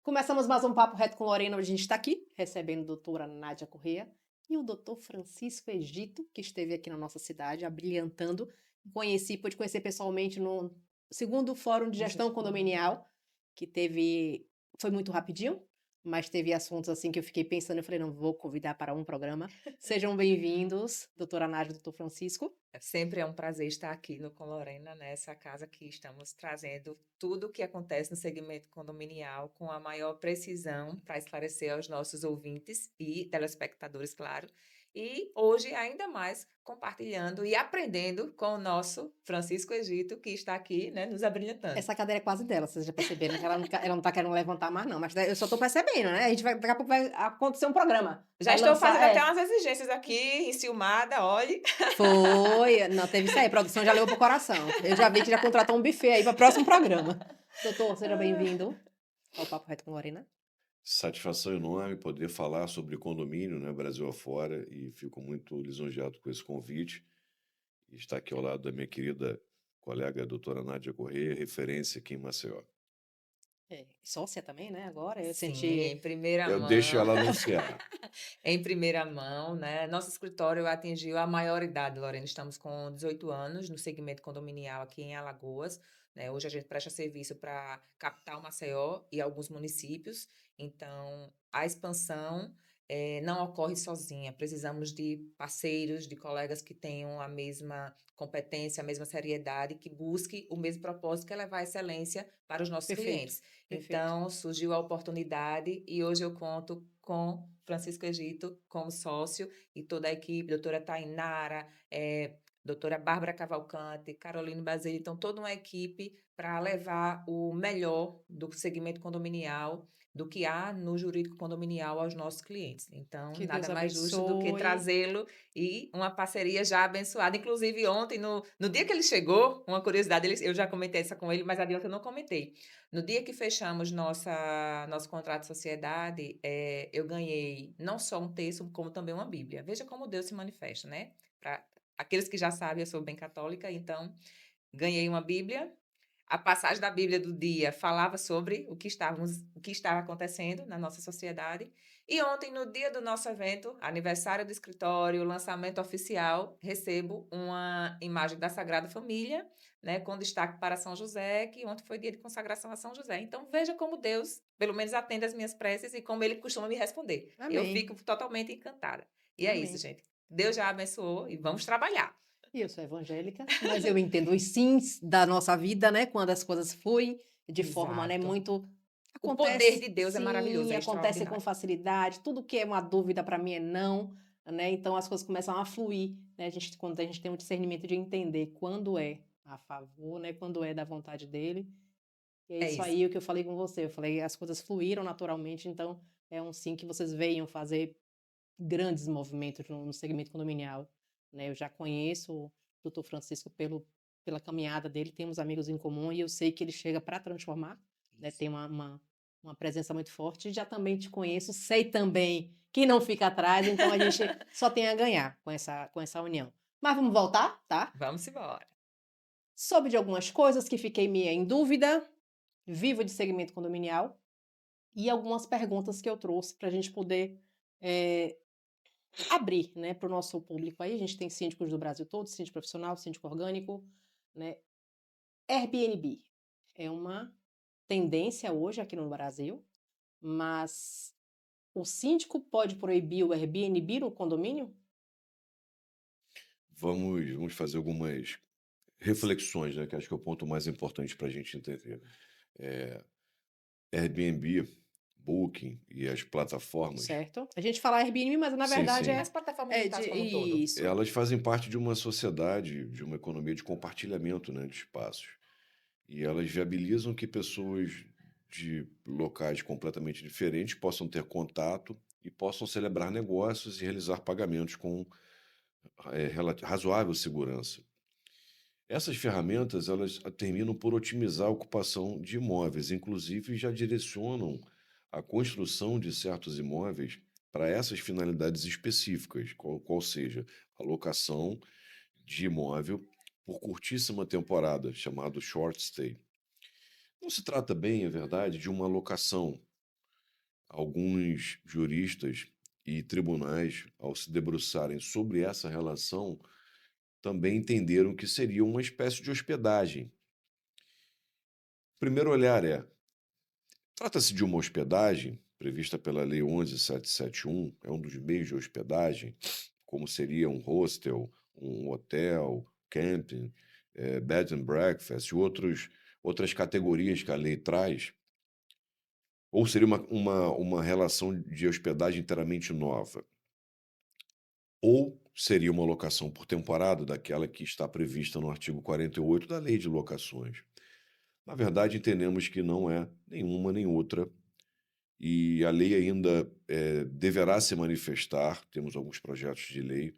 Começamos mais um Papo Reto com Lorena. Hoje a gente está aqui recebendo a doutora Nádia Corrêa e o doutor Francisco Egito, que esteve aqui na nossa cidade, abrilhantando. Pude conhecer pessoalmente no segundo Fórum de Gestão Condominial, que foi muito rapidinho, mas teve assuntos assim que eu fiquei pensando, eu falei, não, vou convidar para um programa. Sejam bem-vindos, doutora Nádia e doutor Francisco. Sempre é um prazer estar aqui no Com Lorena, nessa casa que estamos trazendo tudo o que acontece no segmento condominial com a maior precisão para esclarecer aos nossos ouvintes e telespectadores, claro. E hoje, ainda mais, compartilhando e aprendendo com o nosso Francisco Egito, que está aqui, né, nos abrilhantando. Essa cadeira é quase dela, vocês já perceberam que ela não está querendo levantar mais, não. Mas eu só estou percebendo, né? Daqui a pouco vai acontecer um programa. Já estou fazendo até umas exigências aqui, enciumada, olhe. Foi, não, teve isso aí, a produção já levou pro coração. Eu já vi que já contratou um buffet aí para o próximo programa. Doutor, seja bem-vindo ao Papo Reto com Lorena. Satisfação enorme poder falar sobre condomínio, né, Brasil afora, e fico muito lisonjeado com esse convite. E estar aqui ao lado da minha querida colega, a doutora Nádia Corrêa, referência aqui em Maceió. Sócia também, né? Agora eu Sim, senti. em primeira mão. Eu deixo ela anunciar. Em primeira mão, né? Nosso escritório atingiu a maioridade, Lorena. Estamos com 18 anos no segmento condominial aqui em Alagoas, né? Hoje a gente presta serviço para capital Maceió e alguns municípios. Então, a expansão não ocorre sozinha. Precisamos de parceiros, de colegas que tenham a mesma competência, a mesma seriedade, que busque o mesmo propósito, que é levar a excelência para os nossos clientes. Perfeito. Então, surgiu a oportunidade e hoje eu conto com Francisco Egito como sócio e toda a equipe, doutora Tainara, doutora Bárbara Cavalcante, Caroline Basile, então toda uma equipe para levar o melhor do segmento condominial, do que há no jurídico condominial aos nossos clientes. Então, Que nada Deus mais justo do que abençoe. trazê-lo e uma parceria já abençoada. Inclusive, ontem, no dia que ele chegou, uma curiosidade, eu já comentei essa com ele, mas adiante eu não comentei. No dia que fechamos nosso contrato de sociedade, eu ganhei não só um texto, como também uma Bíblia. Veja como Deus se manifesta, né? Para aqueles que já sabem, eu sou bem católica, então ganhei uma Bíblia. A passagem da Bíblia do dia falava sobre o que estava acontecendo na nossa sociedade. E ontem, no dia do nosso evento, aniversário do escritório, lançamento oficial, recebo uma imagem da Sagrada Família, né, com destaque para São José, que ontem foi dia de consagração a São José. Então, veja como Deus, pelo menos, atende as minhas preces e como Ele costuma me responder. Amém. Eu fico totalmente encantada. E Amém. É isso, gente. Deus já abençoou e vamos trabalhar. E eu sou evangélica, mas eu entendo os sims da nossa vida, né? Quando as coisas fluem de forma, né, Exato. muito. O poder de Deus é sim, maravilhoso, é acontece com extraordinário. facilidade. Tudo que é uma dúvida para mim é não, né? Então as coisas começam a fluir, né? Quando a gente tem um discernimento de entender quando é a favor, né? Quando é da vontade dele. E é isso aí o que eu falei com você. Eu falei, as coisas fluíram naturalmente, então é um sim que vocês venham fazer grandes movimentos no segmento condominial, né? Eu já conheço o doutor Francisco pela caminhada dele, temos amigos em comum e eu sei que ele chega para transformar, né? Tem uma presença muito forte. Já também te conheço, sei também que não fica atrás, então a gente só tem a ganhar com essa união. Mas vamos voltar, tá? Vamos embora. Soube de algumas coisas que fiquei meio em dúvida, vivo de segmento condominial, e algumas perguntas que eu trouxe para a gente poder abrir, né, para o nosso público aí. A gente tem síndicos do Brasil todo, síndico profissional, síndico orgânico, né? Airbnb é uma tendência hoje aqui no Brasil, mas o síndico pode proibir o Airbnb no condomínio? Vamos fazer algumas reflexões, né, que acho que é o ponto mais importante para a gente entender. Airbnb, Booking e as plataformas, Certo. A gente fala Airbnb, mas na Sim, verdade sim. As plataformas digitais como um todo. isso. elas fazem parte de uma sociedade, de uma economia de compartilhamento, né, de espaços. E elas viabilizam que pessoas de locais completamente diferentes possam ter contato e possam celebrar negócios e realizar pagamentos com razoável segurança. Essas ferramentas, elas terminam por otimizar a ocupação de imóveis, inclusive já direcionam a construção de certos imóveis para essas finalidades específicas, qual seja a locação de imóvel por curtíssima temporada, chamado short stay. Não se trata bem, é verdade, de uma locação. Alguns juristas e tribunais, ao se debruçarem sobre essa relação, também entenderam que seria uma espécie de hospedagem. O primeiro olhar trata-se de uma hospedagem prevista pela Lei 11.771, é um dos meios de hospedagem, como seria um hostel, um hotel, camping, bed and breakfast e outras categorias que a lei traz, ou seria uma relação de hospedagem inteiramente nova, ou seria uma locação por temporada daquela que está prevista no artigo 48 da Lei de Locações. Na verdade, entendemos que não é nenhuma nem outra, e a lei ainda deverá se manifestar, temos alguns projetos de lei,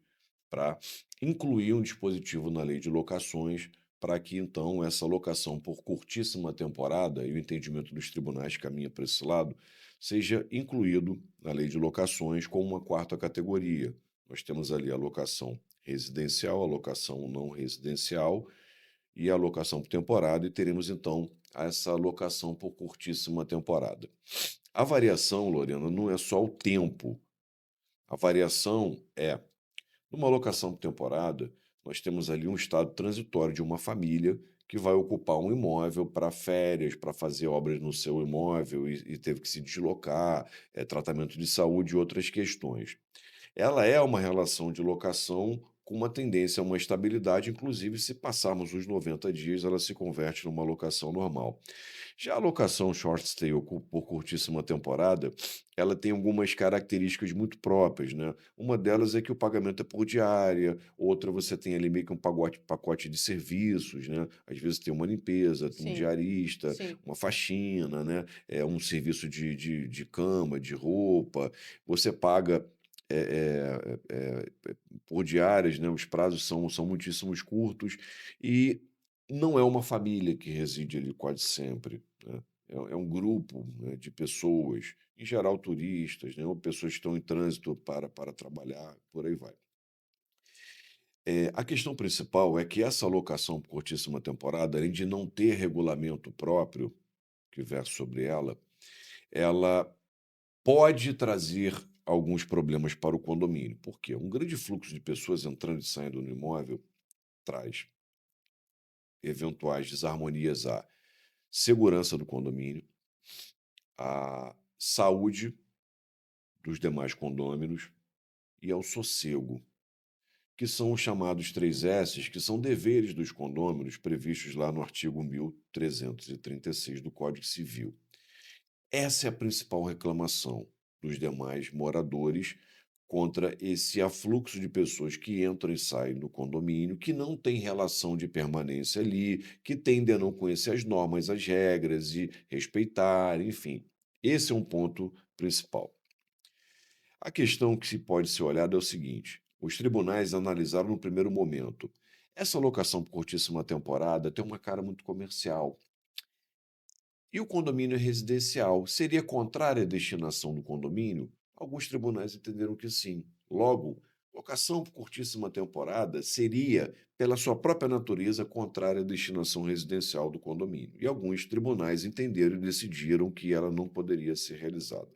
para incluir um dispositivo na lei de locações, para que então essa locação por curtíssima temporada, e o entendimento dos tribunais caminha para esse lado, seja incluído na lei de locações como uma quarta categoria. Nós temos ali a locação residencial, a locação não residencial e a locação por temporada, e teremos então essa locação por curtíssima temporada. A variação, Lorena, não é só o tempo. A variação numa locação por temporada, nós temos ali um estado transitório de uma família que vai ocupar um imóvel para férias, para fazer obras no seu imóvel e teve que se deslocar, tratamento de saúde e outras questões. Ela é uma relação de locação com uma tendência a uma estabilidade, inclusive se passarmos os 90 dias, ela se converte numa locação normal. Já a locação short stay ou por curtíssima temporada, ela tem algumas características muito próprias, né? Uma delas é que o pagamento é por diária, outra você tem ali meio que um pacote de serviços, né? Às vezes tem uma limpeza, tem um Sim, diarista, sim. uma faxina, né? Um serviço de cama, de roupa. Você paga por diárias, né? Os prazos são muitíssimos curtos e não é uma família que reside ali quase sempre, né? É um grupo, né, de pessoas, em geral turistas, né, ou pessoas que estão em trânsito para trabalhar, por aí vai. A questão principal é que essa alocação por curtíssima temporada, além de não ter regulamento próprio que versa sobre ela pode trazer alguns problemas para o condomínio. Por quê? Um grande fluxo de pessoas entrando e saindo no imóvel traz eventuais desarmonias à segurança do condomínio, à saúde dos demais condôminos e ao sossego, que são os chamados 3 S's, que são deveres dos condôminos previstos lá no artigo 1336 do Código Civil. Essa é a principal reclamação dos demais moradores contra esse afluxo de pessoas que entram e saem do condomínio, que não tem relação de permanência ali, que tendem a não conhecer as normas, as regras e respeitar, enfim. Esse é um ponto principal. A questão que se pode ser olhada é o seguinte: os tribunais analisaram no primeiro momento. Essa locação por curtíssima temporada tem uma cara muito comercial. E o condomínio é residencial. Seria contrária à destinação do condomínio? Alguns tribunais entenderam que sim. Logo, locação por curtíssima temporada seria, pela sua própria natureza, contrária à destinação residencial do condomínio. E alguns tribunais entenderam e decidiram que ela não poderia ser realizada.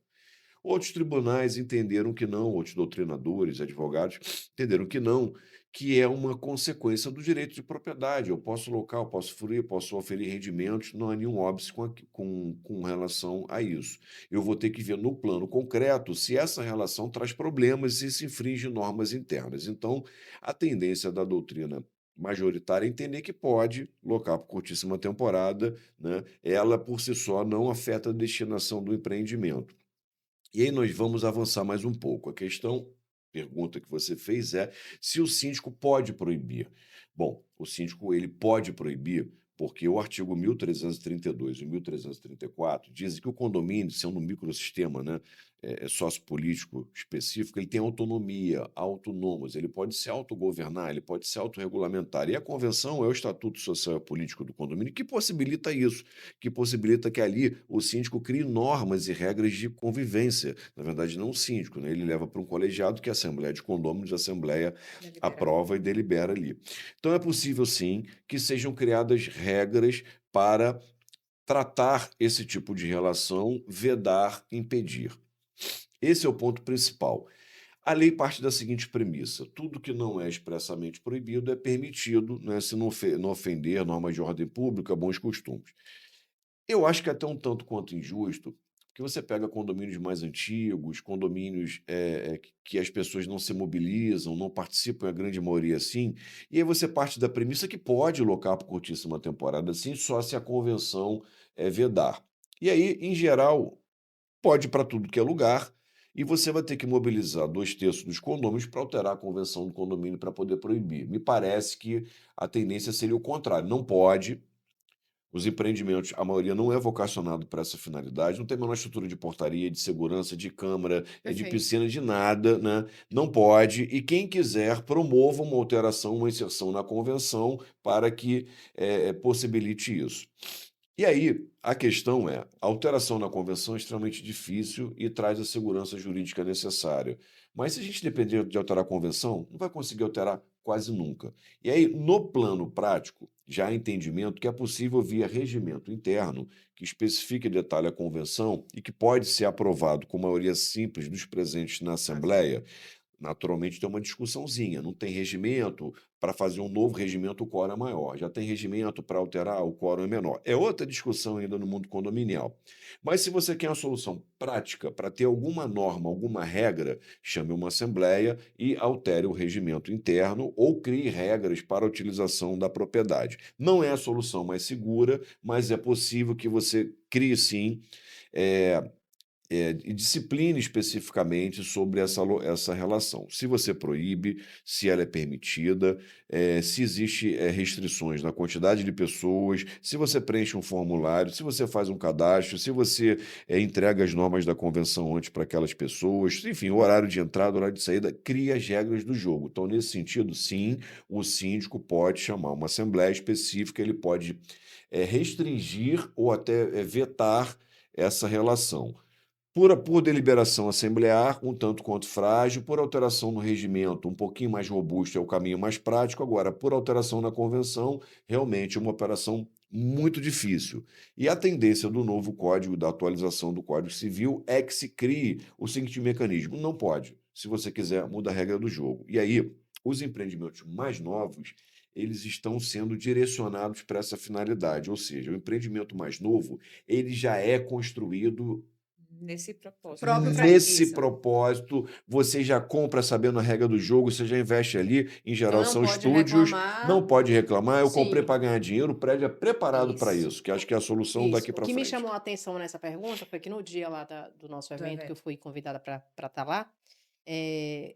Outros tribunais entenderam que não, outros doutrinadores, advogados, entenderam que não, que é uma consequência do direito de propriedade. Eu posso locar, eu posso fruir, posso oferir rendimentos, não há nenhum óbice com relação a isso. Eu vou ter que ver no plano concreto se essa relação traz problemas e se infringe normas internas. Então, a tendência da doutrina majoritária é entender que pode locar por curtíssima temporada, né? Ela por si só não afeta a destinação do empreendimento. E aí nós vamos avançar mais um pouco. Pergunta que você fez é se o síndico pode proibir. Bom, o síndico ele pode proibir porque o artigo 1332 e o 1334 dizem que o condomínio, sendo um microsistema, né, sociopolítico específico, ele tem autonomia, autônomos, ele pode se autogovernar, ele pode se autorregulamentar. E a convenção é o estatuto social e político do condomínio que possibilita isso, que possibilita que ali o síndico crie normas e regras de convivência. Na verdade, não o síndico, né? Ele leva para um colegiado que é a Assembleia de Condôminos, a Assembleia Delibera. aprova e delibera ali. Então é possível, sim, que sejam criadas regras para tratar esse tipo de relação, vedar, impedir. Esse é o ponto principal. A lei parte da seguinte premissa: tudo que não é expressamente proibido é permitido, né, se não ofender normas de ordem pública, bons costumes. Eu acho que é até um tanto quanto injusto, porque você pega condomínios mais antigos, condomínios que as pessoas não se mobilizam, não participam, a grande maioria assim, e aí você parte da premissa que pode locar por curtíssima temporada assim, só se a convenção vedar. E aí, em geral, pode para tudo que é lugar, e você vai ter que mobilizar 2/3 dos condôminos para alterar a convenção do condomínio para poder proibir. Me parece que a tendência seria o contrário. Não pode, os empreendimentos, a maioria não é vocacionado para essa finalidade, não tem a menor estrutura de portaria, de segurança, de câmara, de Perfeito. piscina, de nada, né? Não pode. E quem quiser, promova uma alteração, uma inserção na convenção para que possibilite isso. E aí, a questão é, a alteração na convenção é extremamente difícil e traz a segurança jurídica necessária. Mas se a gente depender de alterar a convenção, não vai conseguir alterar quase nunca. E aí, no plano prático, já há entendimento que é possível via regimento interno, que especifica e detalha a convenção e que pode ser aprovado com maioria simples dos presentes na Assembleia. Naturalmente tem uma discussãozinha, não tem regimento, para fazer um novo regimento o quórum é maior, já tem regimento para alterar, o quórum é menor. É outra discussão ainda no mundo condominial. Mas se você quer uma solução prática para ter alguma norma, alguma regra, chame uma assembleia e altere o regimento interno ou crie regras para a utilização da propriedade. Não é a solução mais segura, mas é possível que você crie sim eh, e discipline especificamente sobre essa relação. Se você proíbe, se ela é permitida, se existe restrições na quantidade de pessoas, se você preenche um formulário, se você faz um cadastro, se você entrega as normas da convenção antes para aquelas pessoas, enfim, o horário de entrada, o horário de saída, cria as regras do jogo. Então, nesse sentido, sim, o síndico pode chamar uma assembleia específica, ele pode restringir ou até vetar essa relação. Por deliberação assemblear, um tanto quanto frágil, por alteração no regimento, um pouquinho mais robusto é o caminho mais prático. Agora, por alteração na convenção, realmente é uma operação muito difícil. E a tendência do novo código, da atualização do Código Civil, é que se crie o seguinte mecanismo: não pode. Se você quiser, muda a regra do jogo. E aí, os empreendimentos mais novos, eles estão sendo direcionados para essa finalidade, ou seja, o empreendimento mais novo, ele já é construído Nesse propósito. Próprio para nesse Isso. propósito, você já compra sabendo a regra do jogo, você já investe ali, em Então geral não são pode estúdios, reclamar. não pode reclamar, eu comprei Sim, para ganhar dinheiro, o prédio é preparado para isso. isso, que acho que é a solução Isso. daqui O para que me frente. chamou a atenção nessa pergunta foi que no dia lá do nosso Do evento, que eu evento. fui convidada para estar lá, eh,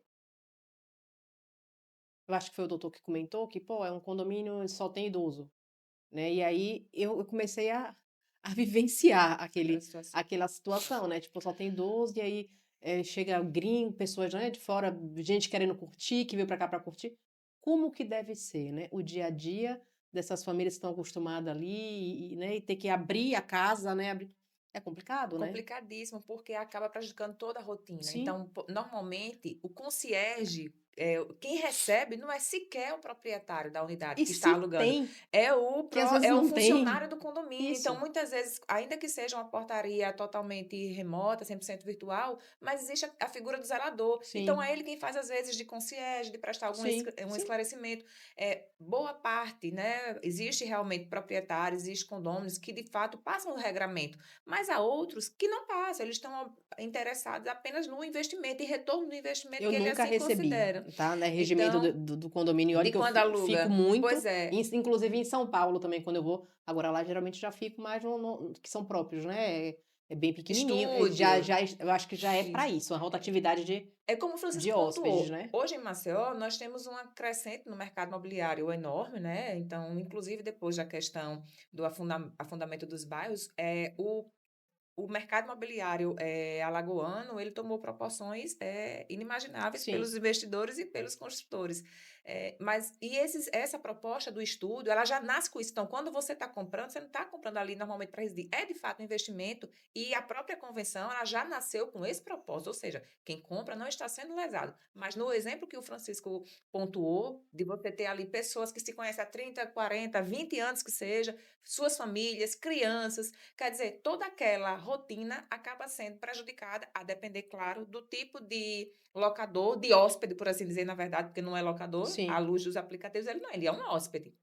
eu acho que foi o doutor que comentou que, pô, é um condomínio e só tem idoso, né? E aí eu comecei a vivenciar Aquela situação. aquela situação, né? Tipo, só tem idoso e aí chega gringo, pessoas, né, de fora, gente querendo curtir, que veio para cá para curtir. Como que deve ser, né? O dia a dia dessas famílias que estão acostumadas ali né, e ter que abrir a casa, né? É complicado, né? Complicadíssimo, porque acaba prejudicando toda a rotina. Sim. Então, normalmente, o concierge, quem recebe não é sequer o proprietário da unidade E que está se alugando, tem, que às vezes é o não tem. funcionário do condomínio. Então, Isso. muitas vezes, ainda que seja uma portaria totalmente remota, 100% virtual, mas existe a figura do zelador. Então, Sim, é ele quem faz, às vezes, de concierge, de prestar algum sim, um sim. esclarecimento. Boa parte, né? Existe realmente proprietários, existe condôminos que, de fato, passam o regramento. Mas há outros que não passam, eles estão interessados apenas no investimento e retorno do investimento Eu que ele nunca assim recebi, considera. tá, né, regimento Então, do condomínio. Olha de que eu quando fico aluga, muito, pois é, inclusive em São Paulo também, quando eu vou. Agora lá geralmente já fico mais que são próprios, né? É bem pequenininho. Eu acho que já é para Isso. isso, uma rotatividade de, É como o Francisco de hóspedes, pontuou. né? Hoje em Maceió, nós temos uma crescente no mercado imobiliário enorme, né? Então, inclusive depois da questão do afundamento dos bairros, o mercado imobiliário alagoano, ele tomou proporções inimagináveis Sim, pelos investidores e pelos construtores. Essa proposta do estudo, ela já nasce com isso. Então, quando você está comprando, você não está comprando ali normalmente para residir. É, de fato, um investimento e a própria convenção, ela já nasceu com esse propósito. Ou seja, quem compra não está sendo lesado. Mas no exemplo que o Francisco pontuou, de você ter ali pessoas que se conhecem há 30, 40, 20 anos que seja, suas famílias, crianças, quer dizer, toda aquela rotina acaba sendo prejudicada, a depender, claro, do tipo de locador, de hóspede, por assim dizer, na verdade, porque não é locador, à sim. luz dos aplicativos, ele é um hóspede.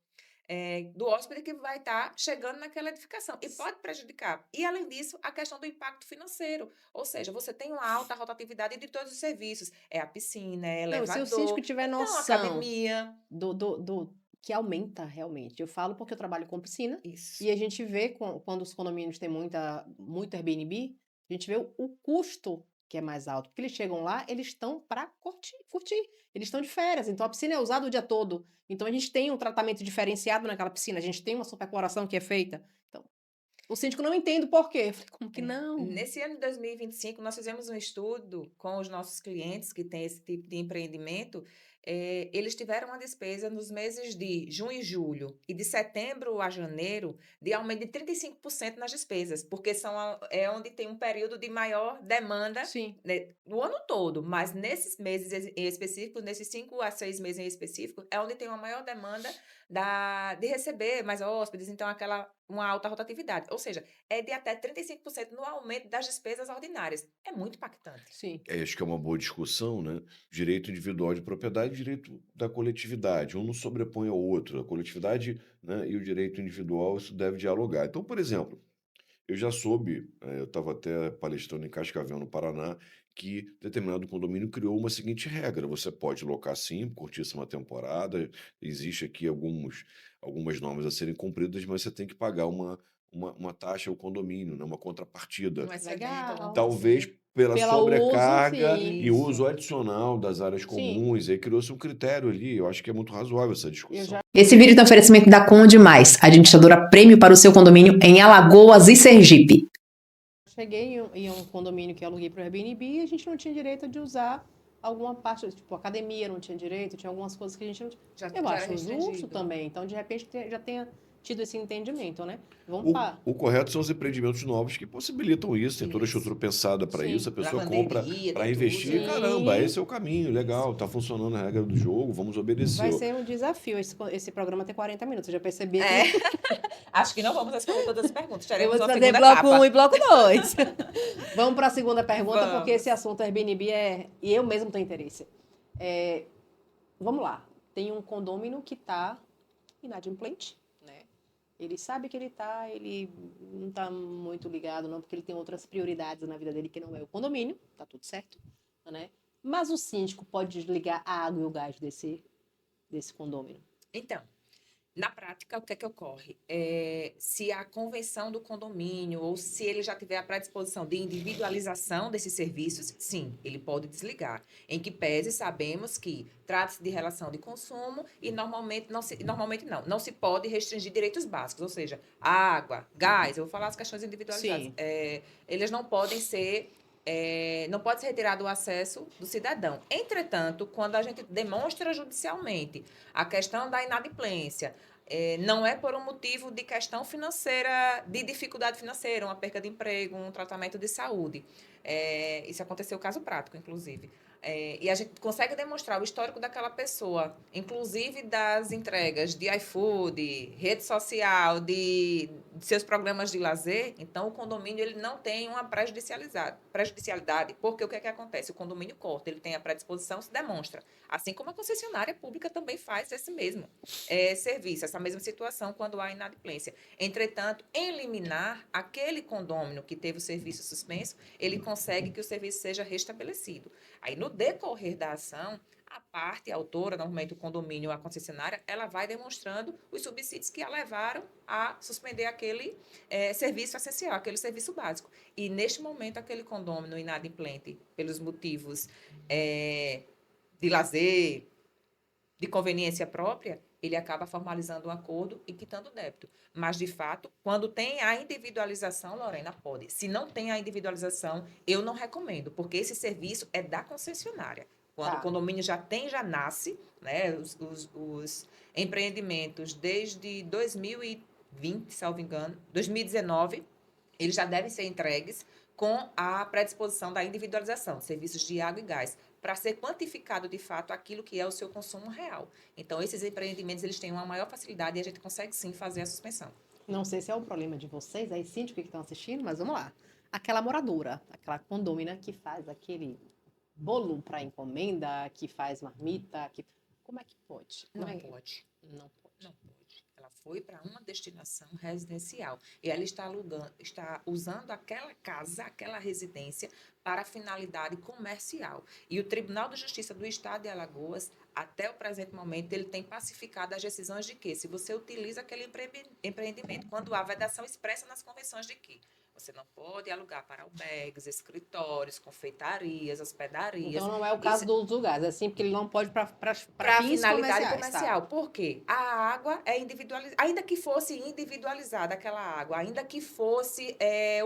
Do hóspede que vai estar chegando naquela edificação e pode prejudicar. E, além disso, a questão do impacto financeiro. Ou seja, você tem uma alta rotatividade de todos os serviços. É a piscina, é Não, se o síndico elevador, tiver então, noção academia. do que aumenta realmente. Eu falo porque eu trabalho com piscina Isso. e a gente vê quando os condomínios têm muito Airbnb, a gente vê o custo que é mais alto. Porque eles chegam lá, eles estão para curtir. Eles estão de férias, então a piscina é usada o dia todo. Então a gente tem um tratamento diferenciado naquela piscina, a gente tem uma superpoloração que é feita. Então, o síndico não entende o porquê. Eu falei, como que não? Nesse ano de 2025, nós fizemos um estudo com os nossos clientes que têm esse tipo de empreendimento. Eles tiveram uma despesa nos meses de junho e julho e de setembro a janeiro de aumento de 35% nas despesas, porque é onde tem um período de maior demanda, Sim, né, o ano todo, mas nesses meses em específico, nesses 5 a 6 meses em específico, é onde tem uma maior demanda de receber mais hóspedes, então uma alta rotatividade. Ou seja, é de até 35% no aumento das despesas ordinárias. É muito impactante. sim. Acho que é uma boa discussão, né? Direito individual de propriedade e direito da coletividade. Um não sobrepõe ao outro. A coletividade, né, e o direito individual, isso deve dialogar. Então, por exemplo, eu já soube, eu estava até palestrando em Cascavel, no Paraná, que determinado condomínio criou uma seguinte regra: você pode locar sim, curtir uma temporada, existe aqui algumas normas a serem cumpridas, mas você tem que pagar uma taxa ao condomínio, né, uma contrapartida. Um excedente, alguma Legal. coisa Talvez assim. pela Pela uso, sobrecarga sim. e uso Isso. adicional das áreas Sim. comuns, aí criou-se um critério ali. Eu acho que é muito razoável essa Eu discussão. já Esse vídeo tem oferecimento da Conde Mais, administradora prêmio para o seu condomínio em Alagoas e Sergipe. cheguei em um condomínio que eu aluguei para o Airbnb e a gente não tinha direito de usar alguma parte, tipo, academia não tinha direito, tinha algumas coisas que a gente não tinha. Já Eu era acho justo restringido. também. Então, de repente, já tenha tido esse entendimento, né? Vamos O, para. o correto são os empreendimentos novos que possibilitam isso, tem toda a estrutura Isso. pensada para isso, Sim. a pessoa compra Lavanderia, para tem investir. tudo. Caramba, Sim. esse é o caminho, legal, tá funcionando a regra do jogo, vamos obedecer. Vai ser um desafio esse programa ter 40 minutos. Eu já percebi É. aqui. Acho que não vamos responder todas as perguntas. Eu Teremos vou uma fazer segunda bloco 1 etapa. e bloco 2. Vamos para a segunda pergunta, porque Vamos. esse assunto Airbnb e eu mesmo tenho interesse. Vamos lá. Tem um condômino que está inadimplente, né? Ele sabe que ele não está muito ligado, não, porque ele tem outras prioridades na vida dele que não é o condomínio, tá tudo certo, né? Mas o síndico pode desligar a água e o gás desse condômino. Então, na prática, o que é que ocorre? Se a convenção do condomínio ou se ele já tiver a predisposição de individualização desses serviços, sim, ele pode desligar. Em que pese sabemos que trata-se de relação de consumo e normalmente não se pode restringir direitos básicos, ou seja, água, gás, eu vou falar as questões individualizadas. Sim. Eles não podem ser não pode ser retirado o acesso do cidadão. Entretanto, quando a gente demonstra judicialmente a questão da inadimplência, não é por um motivo de questão financeira, de dificuldade financeira, uma perca de emprego, um tratamento de saúde. Isso aconteceu caso prático, inclusive. E a gente consegue demonstrar o histórico daquela pessoa, inclusive das entregas de iFood, rede social, de seus programas de lazer. Então, o condomínio ele não tem uma prejudicialidade, porque o que é que acontece? O condomínio corta, ele tem a predisposição, se demonstra. Assim como a concessionária pública também faz esse mesmo serviço, essa mesma situação quando há inadimplência. Entretanto, em liminar, aquele condômino que teve o serviço suspenso, ele consegue que o serviço seja restabelecido. Aí, no decorrer da ação, a parte autora, normalmente o condomínio ou a concessionária, ela vai demonstrando os subsídios que a levaram a suspender aquele serviço essencial, aquele serviço básico. E, neste momento, aquele condomínio inadimplente, pelos motivos de lazer, de conveniência própria, ele acaba formalizando um acordo e quitando o débito. Mas, de fato, quando tem a individualização, Lorena, pode. Se não tem a individualização, eu não recomendo, porque esse serviço é da concessionária. Quando o condomínio já nasce, né, os empreendimentos desde 2020, salvo engano, 2019, eles já devem ser entregues com a predisposição da individualização, serviços de água e gás, para ser quantificado de fato aquilo que é o seu consumo real. Então, esses empreendimentos eles têm uma maior facilidade e a gente consegue sim fazer a suspensão. Não sei se é o problema de vocês, aí síndico que estão assistindo, mas vamos lá. Aquela moradora, aquela condômina que faz aquele bolo para encomenda, que faz marmita, como é que pode? Não pode. Não pode. Não pode. Ela foi para uma destinação residencial e ela está usando aquela casa, aquela residência para finalidade comercial. E o Tribunal de Justiça do Estado de Alagoas, até o presente momento, ele tem pacificado as decisões de que, se você utiliza aquele empreendimento, quando há vedação expressa nas convenções de que você não pode alugar para albergues, escritórios, confeitarias, hospedarias. Então não é o caso do uso do gás, é sim porque ele não pode para fins finalidade comercial. Tá? Por quê? A água é individualizada. Ainda que fosse individualizada aquela água, ainda que fosse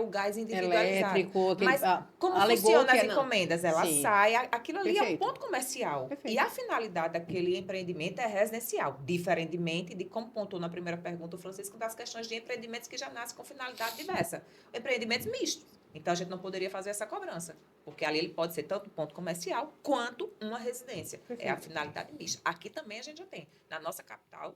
o gás individualizado. Elétrico, mas como funciona as encomendas? Ela sim. sai, aquilo ali Perfeito. é um ponto comercial. Perfeito. E a finalidade daquele empreendimento é residencial, diferentemente de como pontuou na primeira pergunta o Francisco, das questões de empreendimentos que já nascem com finalidade diversa. Empreendimentos mistos. Então, a gente não poderia fazer essa cobrança, porque ali ele pode ser tanto um ponto comercial quanto uma residência. Perfeito. É a finalidade mista. Aqui também a gente já tem. Na nossa capital,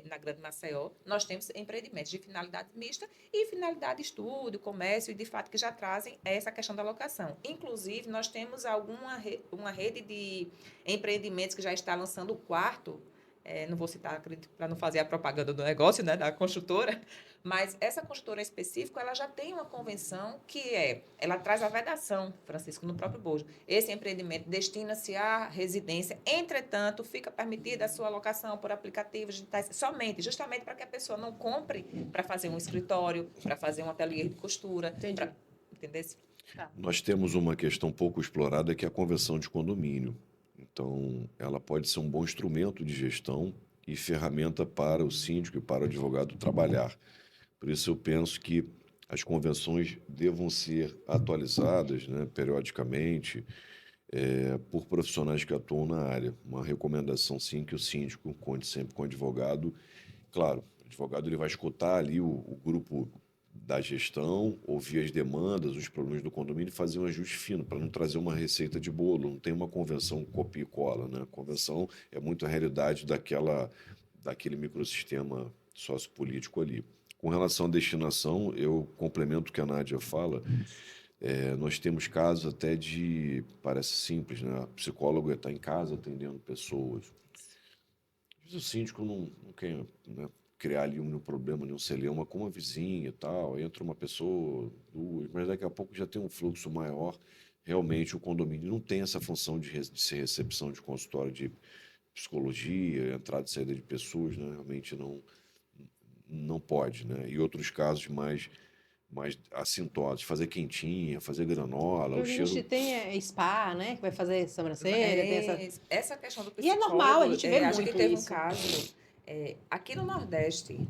na Grande Maceió, nós temos empreendimentos de finalidade mista e finalidade estudo, comércio, e de fato que já trazem essa questão da locação. Inclusive, nós temos uma rede de empreendimentos que já está lançando o quarto. Não vou citar, acredito, para não fazer a propaganda do negócio, né, da construtora, mas essa construtora em específico, ela já tem uma convenção que ela traz a vedação, Francisco, no próprio bojo. Esse empreendimento destina-se à residência, entretanto, fica permitida a sua alocação por aplicativos digitais, justamente para que a pessoa não compre para fazer um escritório, para fazer um ateliê de costura. Entendeu? Tá. Nós temos uma questão pouco explorada, que é a convenção de condomínio. Então, ela pode ser um bom instrumento de gestão e ferramenta para o síndico e para o advogado trabalhar. Por isso, eu penso que as convenções devam ser atualizadas, né, periodicamente, por profissionais que atuam na área. Uma recomendação, sim, que o síndico conte sempre com o advogado. Claro, o advogado ele vai escutar ali o grupo da gestão, ouvir as demandas, os problemas do condomínio e fazer um ajuste fino, para não trazer uma receita de bolo. Não tem uma convenção copia e cola, né? A convenção é muito a realidade daquele microsistema sociopolítico ali. Com relação à destinação, eu complemento o que a Nádia fala. Nós temos casos até parece simples, né? A psicóloga está em casa atendendo pessoas. O síndico não quer, né, criar ali um problema, nenhum celeuma com uma vizinha e tal, entra uma pessoa, duas, mas daqui a pouco já tem um fluxo maior. Realmente o condomínio não tem essa função de ser recepção de consultório de psicologia, entrada e saída de pessoas, né? Realmente não pode, né? E outros casos mais assintosos, fazer quentinha, fazer granola. A gente tem spa, né? Que vai fazer sobrancelha. Essa questão do psicólogo. E é normal, a gente vê muito acho que teve isso. um caso aqui no Nordeste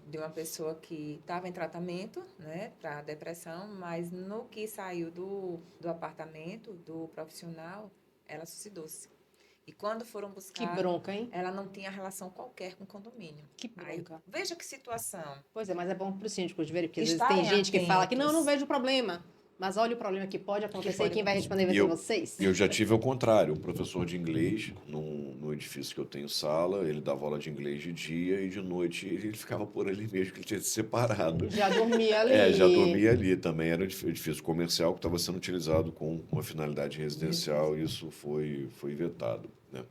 de uma pessoa que estava em tratamento, né, para depressão, mas no que saiu do apartamento, do profissional, ela suicidou-se. E quando foram buscar... Que bronca, hein? Ela não tinha relação qualquer com o condomínio. Que bronca. Aí, veja que situação. Pois é, mas é bom para o síndico de ver, porque às vezes tem gente que fala que não vejo problema. Mas olha o problema que pode acontecer e quem vai responder vai ser vocês. Eu já tive ao contrário, um professor de inglês no edifício que eu tenho sala, ele dava aula de inglês de dia e de noite ele ficava por ali mesmo, que ele tinha se separado. Já dormia ali. Já dormia ali. Também era um edifício comercial que estava sendo utilizado com uma finalidade residencial e isso foi vetado, né?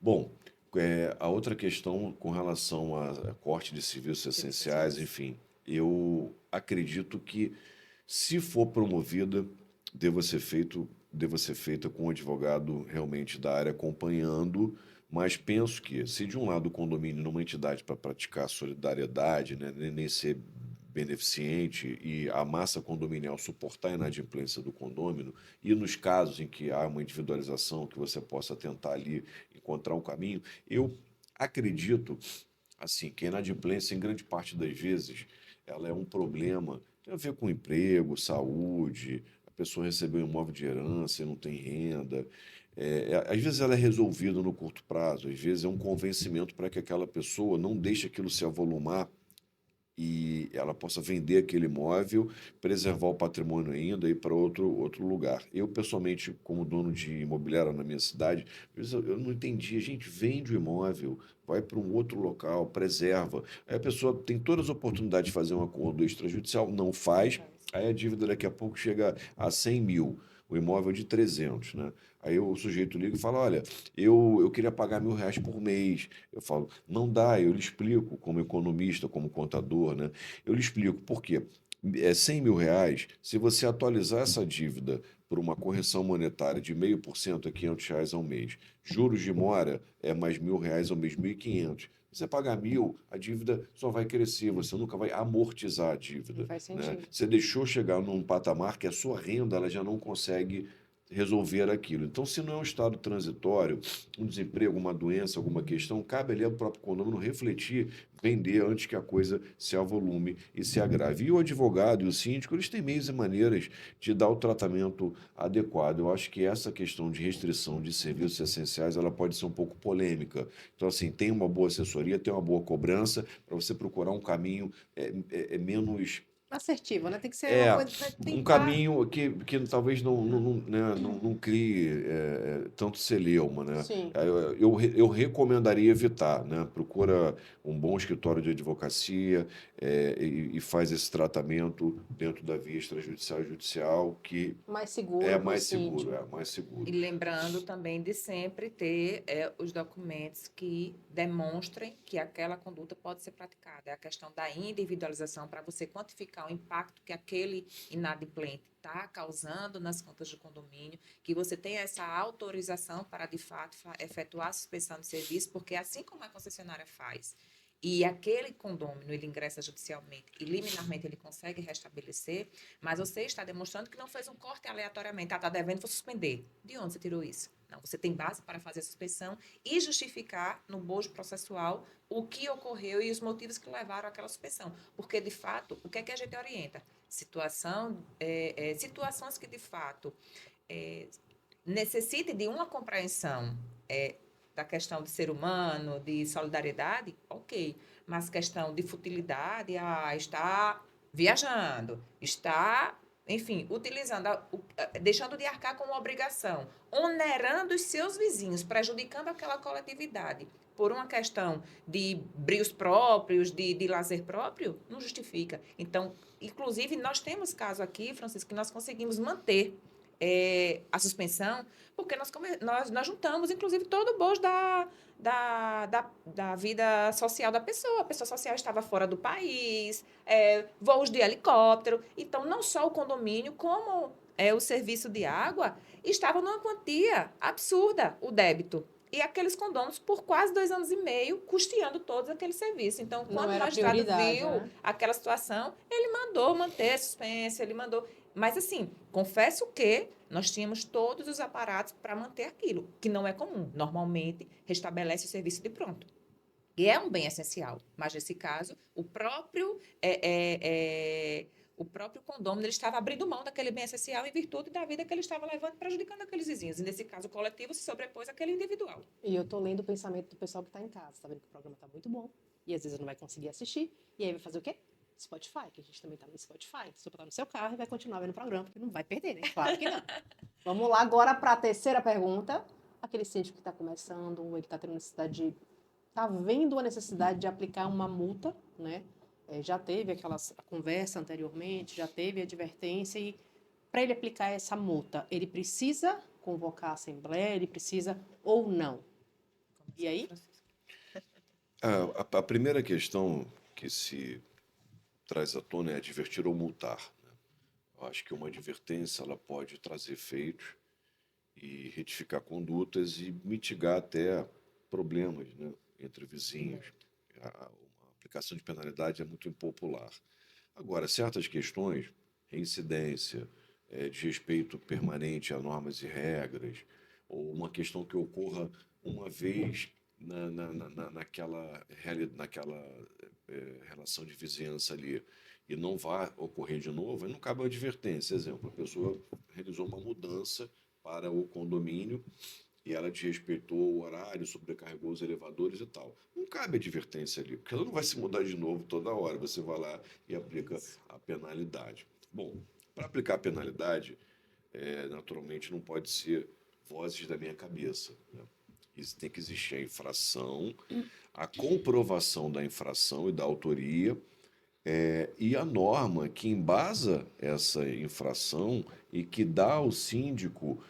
Bom, a outra questão com relação a corte de serviços essenciais, enfim, eu acredito que, se for promovida, deva ser feito deva ser feita com um advogado realmente da área acompanhando, mas penso que, se de um lado o condomínio numa entidade para praticar solidariedade, né, nem ser beneficente e a massa condominial suportar a inadimplência do condômino, e nos casos em que há uma individualização, que você possa tentar ali encontrar um caminho, eu acredito assim, que a inadimplência, em grande parte das vezes, ela é um problema, tem a ver com emprego, saúde, a pessoa recebeu um imóvel de herança e não tem renda. Às vezes ela é resolvida no curto prazo, às vezes é um convencimento para que aquela pessoa não deixe aquilo se avolumar e ela possa vender aquele imóvel, preservar o patrimônio ainda e ir para outro lugar. Eu, pessoalmente, como dono de imobiliária na minha cidade, às vezes eu não entendi. A gente vende o imóvel, vai para um outro local, preserva. Aí a pessoa tem todas as oportunidades de fazer um acordo extrajudicial, não faz, aí a dívida daqui a pouco chega a 100 mil, o imóvel é de 300, né? Aí o sujeito liga e fala, olha, eu queria pagar R$ 1.000 por mês. Eu falo, não dá, eu lhe explico, como economista, como contador, né? Eu lhe explico por quê. É R$ 100.000, se você atualizar essa dívida por uma correção monetária de 0,5% é R$ 500 ao mês. Juros de mora é mais R$ 1.000 ao mês, 1.500. Você pagar 1.000, a dívida só vai crescer, você nunca vai amortizar a dívida, Faz né? sentido. Você deixou chegar num patamar que a sua renda ela já não consegue resolver aquilo. Então, se não é um estado transitório, um desemprego, uma doença, alguma questão, cabe ali ao próprio condomínio refletir, vender antes que a coisa se avolume e se agrave. E o advogado e o síndico, eles têm meios e maneiras de dar o tratamento adequado. Eu acho que essa questão de restrição de serviços essenciais, ela pode ser um pouco polêmica. Então, assim, tem uma boa assessoria, tem uma boa cobrança para você procurar um caminho menos Assertivo, né? Tem que ser uma é, coisa para um tentar. caminho que talvez não crie tanto celeuma, né? Sim. Eu recomendaria evitar, né? Procura um bom escritório de advocacia e faz esse tratamento dentro da via extrajudicial e judicial, que Mais seguro para o é síndico. mais seguro. E lembrando também de sempre ter os documentos que demonstrem que aquela conduta pode ser praticada. É a questão da individualização para você quantificar o impacto que aquele inadimplente está causando nas contas do condomínio, que você tenha essa autorização para, de fato, efetuar a suspensão de serviço, porque assim como a concessionária faz, e aquele condômino ele ingressa judicialmente e liminarmente ele consegue restabelecer, mas você está demonstrando que não fez um corte aleatoriamente. Ah, está devendo, vou suspender. De onde você tirou isso? Não, você tem base para fazer a suspensão e justificar no bojo processual o que ocorreu e os motivos que levaram àquela suspensão. Porque, de fato, o que é que a gente orienta? Situações que, de fato, necessitem de uma compreensão da questão de ser humano, de solidariedade, ok. Mas questão de futilidade, está viajando, está, enfim, utilizando, deixando de arcar com uma obrigação, onerando os seus vizinhos, prejudicando aquela coletividade por uma questão de brios próprios, de lazer próprio, não justifica. Então, inclusive, nós temos caso aqui, Francisco, que nós conseguimos manter a suspensão, porque nós juntamos, inclusive, todo o bojo da vida social da pessoa. A pessoa social estava fora do país, voos de helicóptero. Então, não só o condomínio, como o serviço de água, estava numa quantia absurda, o débito. E aqueles condôminos, por quase 2 anos e meio, custeando todos aqueles serviços. Então, Não quando o era magistrado prioridade, viu né? aquela situação, ele mandou manter a suspensa, ele mandou. Mas, assim, confesso que nós tínhamos todos os aparatos para manter aquilo, que não é comum. Normalmente, restabelece o serviço de pronto. E é um bem essencial. Mas, nesse caso, o próprio condômino ele estava abrindo mão daquele bem essencial em virtude da vida que ele estava levando, prejudicando aqueles vizinhos. E, nesse caso, o coletivo se sobrepôs àquele individual. E eu tô lendo o pensamento do pessoal que tá em casa, tá vendo que o programa tá muito bom. E às vezes não vai conseguir assistir. E aí vai fazer o quê? Spotify, que a gente também tá no Spotify. Você botar no seu carro e vai continuar vendo o programa, porque não vai perder, né? Claro que não. Vamos lá agora para a terceira pergunta. Aquele síndico que está começando, ele está tendo necessidade de. Está vendo a necessidade de aplicar uma multa, né? Já teve aquela conversa anteriormente, já teve advertência, e para ele aplicar essa multa, ele precisa convocar a assembleia, ele precisa ou não? E aí? A primeira questão que se traz à tona é advertir ou multar, né? Eu acho que uma advertência ela pode trazer efeitos, e retificar condutas e mitigar até problemas, né, entre vizinhos. A aplicação de penalidade é muito impopular. Agora, certas questões, reincidência, desrespeito permanente a normas e regras, ou uma questão que ocorra uma vez naquela relação de vizinhança ali e não vai ocorrer de novo, aí não cabe uma advertência. Exemplo, a pessoa realizou uma mudança para o condomínio e ela desrespeitou o horário, sobrecarregou os elevadores e tal. Não cabe advertência ali, porque ela não vai se mudar de novo toda hora. Você vai lá e aplica a penalidade. Bom, para aplicar a penalidade, naturalmente não pode ser vozes da minha cabeça, né? Isso tem que existir a infração, a comprovação da infração e da autoria, e a norma que embasa essa infração e que dá ao síndico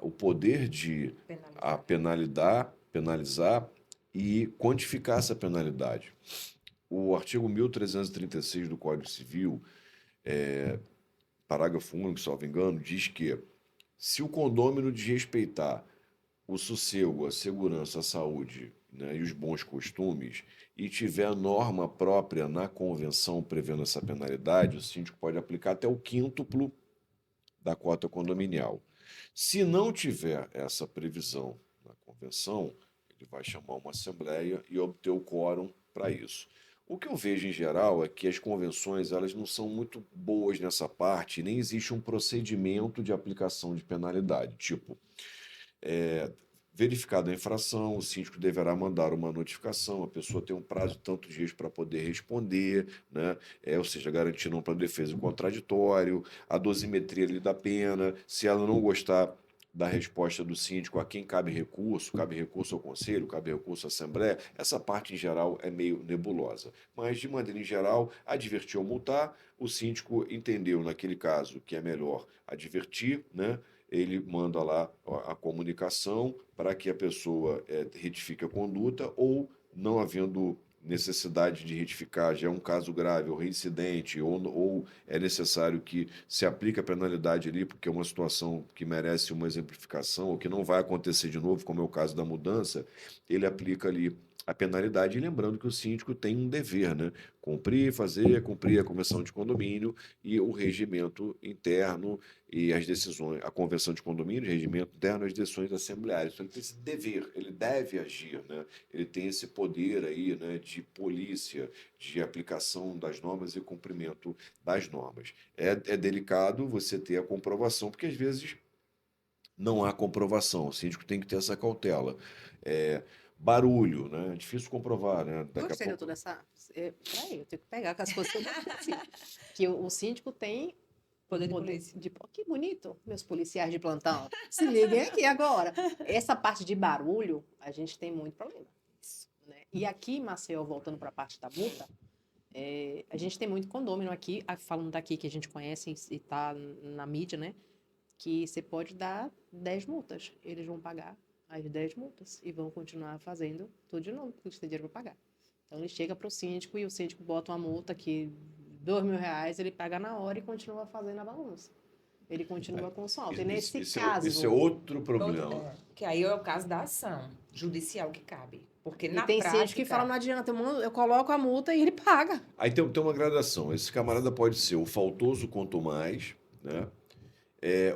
o poder de penalizar e quantificar essa penalidade. O artigo 1336 do Código Civil, parágrafo único, salvo engano, diz que se o condômino desrespeitar o sossego, a segurança, a saúde, né, e os bons costumes, e tiver norma própria na convenção prevendo essa penalidade, o síndico pode aplicar até o quíntuplo da cota condominial. Se não tiver essa previsão na convenção, ele vai chamar uma assembleia e obter o quórum para isso. O que eu vejo em geral é que as convenções elas não são muito boas nessa parte, nem existe um procedimento de aplicação de penalidade. Tipo, verificada a infração, o síndico deverá mandar uma notificação, a pessoa tem um prazo de tantos dias para poder responder, né? Ou seja, garantindo ampla defesa e contraditório, a dosimetria ali da pena, se ela não gostar da resposta do síndico, a quem cabe recurso ao conselho, cabe recurso à assembleia, essa parte em geral é meio nebulosa. Mas, de maneira em geral, advertir ou multar, o síndico entendeu, naquele caso, que é melhor advertir, né? Ele manda lá a comunicação para que a pessoa retifique a conduta ou, não havendo necessidade de retificar, já é um caso grave ou reincidente, ou é necessário que se aplique a penalidade ali, porque é uma situação que merece uma exemplificação, ou que não vai acontecer de novo, como é o caso da mudança, ele aplica ali a penalidade, e lembrando que o síndico tem um dever, né? Cumprir a convenção de condomínio e o regimento interno e as decisões, a convenção de condomínio, o regimento interno, as decisões assembleárias. Então, ele tem esse dever, ele deve agir, né? Ele tem esse poder aí, né, de polícia, de aplicação das normas e cumprimento das normas. É delicado você ter a comprovação, porque às vezes não há comprovação. O síndico tem que ter essa cautela. Barulho, né? É difícil comprovar, né? Daqui a Gostei de pouco. toda essa. Peraí, eu tenho que pegar com as coisas que eu assim, que o síndico tem Poder de polícia. Que bonito, meus policiais de plantão. Se liguem aqui agora. Essa parte de barulho, a gente tem muito problema. Né? E aqui em Maceió, voltando para a parte da multa, a gente tem muito condômino aqui, falando daqui que a gente conhece e está na mídia, né? Que você pode dar 10 multas. Eles vão pagar as 10 multas e vão continuar fazendo tudo de novo, porque eles têm dinheiro para pagar. Então, ele chega para o síndico e o síndico bota uma multa que R$ 2.000, ele paga na hora e continua fazendo a bagunça. Ele continua com o som alto. E nesse caso... Isso é outro problema. Que aí é o caso da ação judicial que cabe. Porque na tem prática... síndico que fala, não adianta, eu coloco a multa e ele paga. Aí tem uma gradação. Esse camarada pode ser o faltoso quanto mais, né?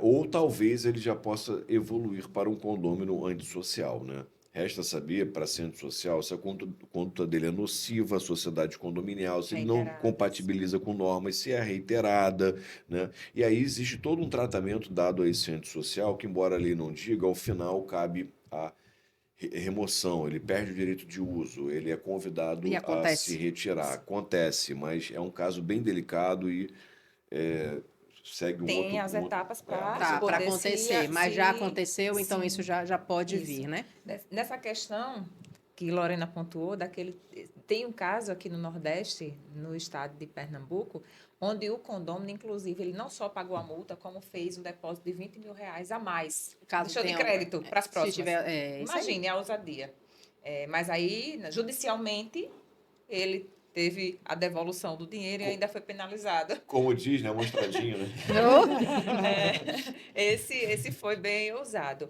Ou talvez ele já possa evoluir para um condômino antissocial, né? Resta saber, para ser antissocial, se a conduta dele é nociva à sociedade condominial, se ele não compatibiliza com normas, se é reiterada, né? E aí existe todo um tratamento dado a esse antissocial que, embora a lei não diga, ao final cabe a remoção, ele perde o direito de uso, ele é convidado a se retirar. Acontece, mas é um caso bem delicado e segue tem as etapas para acontecer, mas já aconteceu, então isso já pode vir, né? Nessa questão que Lorena pontuou, tem um caso aqui no Nordeste, no estado de Pernambuco, onde o condômino, inclusive, ele não só pagou a multa, como fez um depósito de R$ 20.000 a mais. Deixou de crédito para as próximas. Imagine a ousadia. Mas aí, judicialmente, ele teve a devolução do dinheiro e Co- ainda foi penalizada. Como diz, né? Mostradinho, né? Esse foi bem ousado.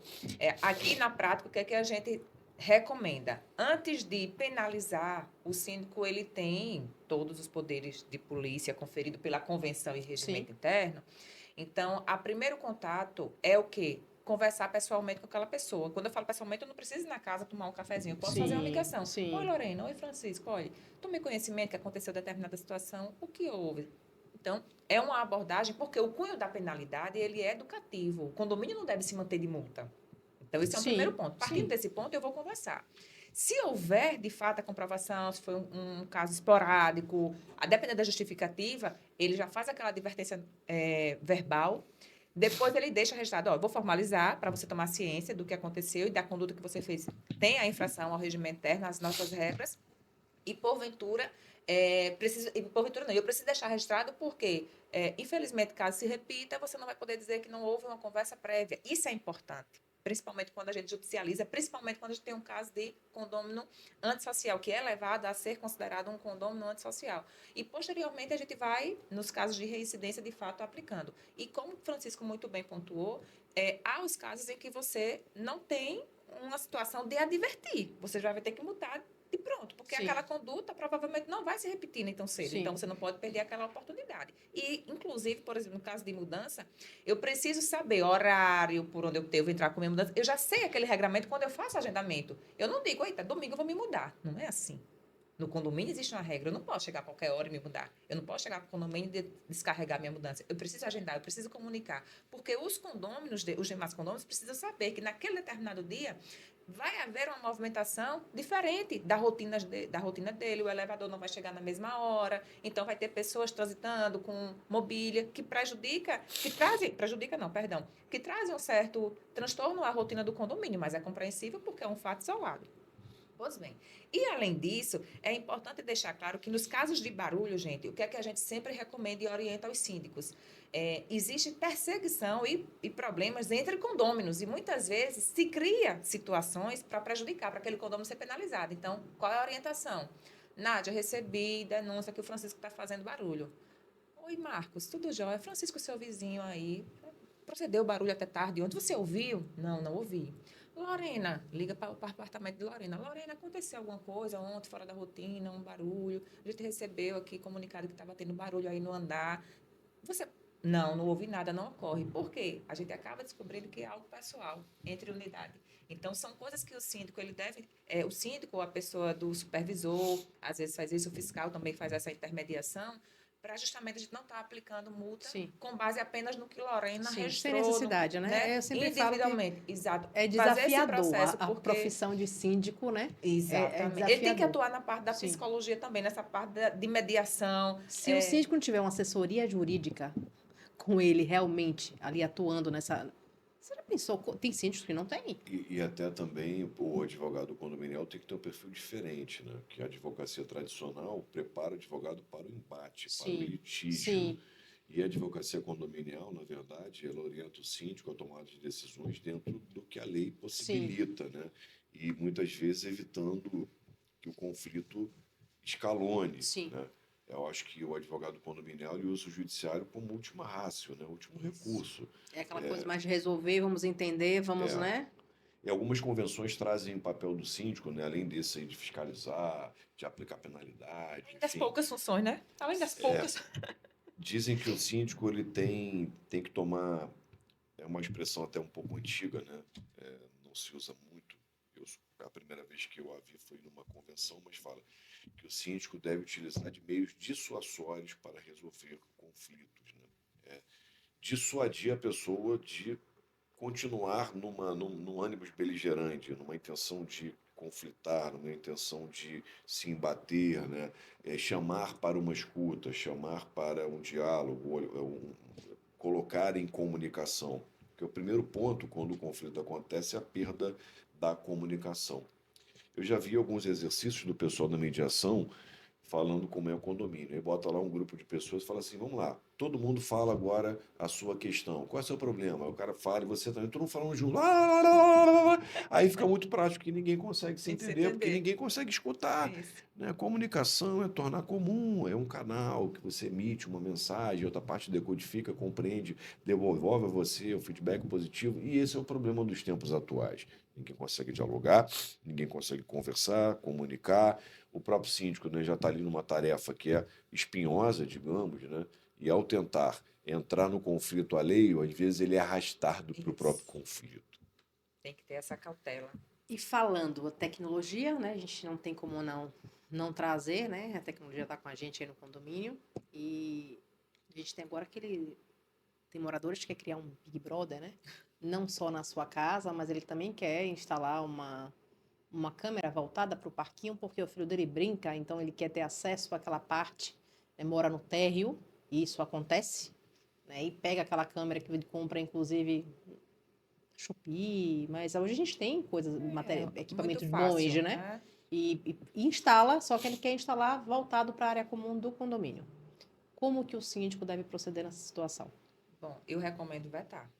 Aqui na prática, o que é que a gente recomenda? Antes de penalizar, o síndico ele tem todos os poderes de polícia conferido pela Convenção e Regimento Interno. Então, o primeiro contato é o quê? Conversar pessoalmente com aquela pessoa. Quando eu falo pessoalmente, eu não preciso ir na casa tomar um cafezinho. Eu posso fazer uma Sim, ligação. sim. Oi, Lorena. Oi, Francisco. Olha, tomei conhecimento que aconteceu determinada situação. O que houve? Então, é uma abordagem, porque o cunho da penalidade, ele é educativo. O condomínio não deve se manter de multa. Então, esse é o Sim, primeiro ponto. Partindo sim. desse ponto, eu vou conversar. Se houver, de fato, a comprovação, se foi um caso esporádico, a depender da justificativa, ele já faz aquela advertência verbal. Depois ele deixa registrado, ó, vou formalizar para você tomar ciência do que aconteceu e da conduta que você fez. Tem a infração ao regimento interno, às nossas regras, e porventura, porventura não, eu preciso deixar registrado porque, infelizmente, caso se repita, você não vai poder dizer que não houve uma conversa prévia. Isso é importante, principalmente quando a gente judicializa, principalmente quando a gente tem um caso de condômino antissocial, que é levado a ser considerado um condômino antissocial. E, posteriormente, a gente vai, nos casos de reincidência, de fato, aplicando. E como o Francisco muito bem pontuou, há os casos em que você não tem uma situação de advertir. Você já vai ter que mudar e pronto, porque Sim. aquela conduta provavelmente não vai se repetir nem tão cedo. Sim. Então, você não pode perder aquela oportunidade. E, inclusive, por exemplo, no caso de mudança, eu preciso saber horário por onde eu vou entrar com a minha mudança. Eu já sei aquele regramento quando eu faço agendamento. Eu não digo, eita, domingo eu vou me mudar. Não é assim. No condomínio existe uma regra. Eu não posso chegar a qualquer hora e me mudar. Eu não posso chegar no condomínio e descarregar minha mudança. Eu preciso agendar, eu preciso comunicar. Porque os condôminos, os demais condôminos, precisam saber que naquele determinado dia vai haver uma movimentação diferente da rotina dele. O elevador não vai chegar na mesma hora. Então, vai ter pessoas transitando com mobília que que trazem um certo transtorno à rotina do condomínio, mas é compreensível porque é um fato isolado. Pois bem. E, além disso, é importante deixar claro que, nos casos de barulho, gente, o que é que a gente sempre recomenda e orienta aos síndicos? Existe perseguição e problemas entre condôminos, e muitas vezes se cria situações para prejudicar, para aquele condômino ser penalizado. Então, qual é a orientação? Nádia, eu recebi denúncia que o Francisco está fazendo barulho. Oi, Marcos, tudo jóia? Francisco, seu vizinho aí, procedeu barulho até tarde ontem. Você ouviu? Não, não ouvi. Lorena, liga para o apartamento de Lorena. Lorena, aconteceu alguma coisa ontem, fora da rotina, um barulho? A gente recebeu aqui comunicado que estava tendo barulho aí no andar. Você... Não, não ouvi nada, não ocorre. Por quê? A gente acaba descobrindo que é algo pessoal, entre unidade. Então, são coisas que o síndico, ele deve... o síndico ou a pessoa do supervisor, às vezes faz isso, o fiscal também faz essa intermediação, para justamente a gente não estar aplicando multa com base apenas no que Lorena Sim, registrou. sem necessidade, né? Eu sempre falo que individualmente. Exato. é Fazer esse desafiador processo, a porque... profissão de síndico, né? Exatamente. É Ele tem que desafiador. atuar na parte da Sim. psicologia também, nessa parte de mediação. Se o síndico não tiver uma assessoria jurídica com ele realmente ali atuando nessa... Você já pensou? Tem síndicos que não tem. E até também o advogado condominial tem que ter um perfil diferente, né? Que a advocacia tradicional prepara o advogado para o embate, para o Sim, litígio. sim. E a advocacia condominial, na verdade, ela orienta o síndico a tomada de decisões dentro do que a lei possibilita, né? E muitas vezes evitando que o conflito escalone, Sim. né? Eu acho que o advogado condominial ele usa o judiciário como última ratio, né? Último recurso. É aquela coisa mais de resolver, vamos entender, vamos, É. né? E algumas convenções trazem o papel do síndico, né? Além desse aí de fiscalizar, de aplicar penalidade, Além das enfim. poucas funções, né? Além das poucas. Dizem que o síndico ele tem que tomar, é uma expressão até um pouco antiga, né? Não se usa muito. A primeira vez que eu a vi foi numa convenção, mas fala que o síndico deve utilizar de meios dissuasórios para resolver conflitos, né? Dissuadir a pessoa de continuar num ânimos beligerante, numa intenção de conflitar, numa intenção de se embater, né? Chamar para uma escuta, chamar para um diálogo, colocar em comunicação. Porque o primeiro ponto, quando o conflito acontece, é a perda da comunicação. Eu já vi alguns exercícios do pessoal da mediação falando como é o condomínio. Aí bota lá um grupo de pessoas e fala assim, vamos lá, todo mundo fala agora a sua questão. Qual é o seu problema? Aí o cara fala e você também, todo mundo falando junto. Lá, lá, lá, lá, lá. Aí fica muito prático que ninguém consegue se Tem que se entender, porque entender. ninguém consegue escutar. Isso. Né? Comunicação é tornar comum, é um canal que você emite uma mensagem, outra parte decodifica, compreende, devolve a você o feedback positivo, e esse é o problema dos tempos atuais. Ninguém consegue dialogar, ninguém consegue conversar, comunicar. O próprio síndico, né, já está ali numa tarefa que é espinhosa, digamos, né? E ao tentar entrar no conflito alheio, às vezes ele é arrastado para o próprio Isso. conflito. Tem que ter essa cautela. E falando a tecnologia, né? A gente não tem como não trazer, né? A tecnologia está com a gente aí no condomínio. E a gente tem agora tem moradores que quer criar um Big Brother, né? Não só na sua casa, mas ele também quer instalar uma câmera voltada para o parquinho, porque o filho dele brinca, então ele quer ter acesso àquela parte, né? Mora no térreo, e isso acontece, né? E pega aquela câmera que ele compra, inclusive, Shopee, mas hoje a gente tem coisas, equipamentos Muito bons, fácil, né? né? E instala, só que ele quer instalar voltado para a área comum do condomínio. Como que o síndico deve proceder nessa situação? Bom, eu recomendo vetar.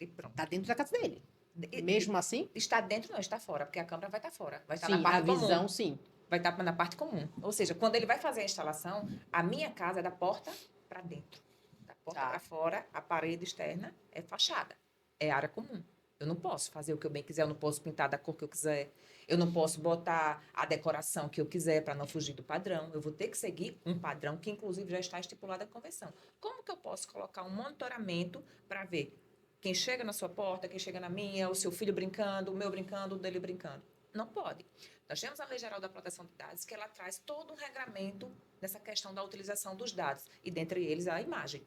E pronto. Está dentro da casa dele. E- Mesmo assim? Está dentro, não, está fora, porque a câmera vai estar fora. Vai estar na Sim, parte a comum. visão, sim. Vai estar na parte comum. Ou seja, quando ele vai fazer a instalação, a minha casa é da porta para dentro. Da porta Tá. para fora, a parede externa é fachada. É área comum. Eu não posso fazer o que eu bem quiser, eu não posso pintar da cor que eu quiser, eu não posso botar a decoração que eu quiser para não fugir do padrão. Eu vou ter que seguir um padrão que, inclusive, já está estipulado na convenção. Como que eu posso colocar um monitoramento para ver quem chega na sua porta, quem chega na minha, o seu filho brincando, o meu brincando, o dele brincando? Não pode. Nós temos a Lei Geral da Proteção de Dados, que ela traz todo um regramento nessa questão da utilização dos dados, e dentre eles a imagem.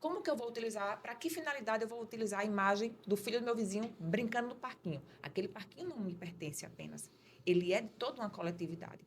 Como que eu vou utilizar, para que finalidade eu vou utilizar a imagem do filho do meu vizinho brincando no parquinho? Aquele parquinho não me pertence apenas. Ele é de toda uma coletividade.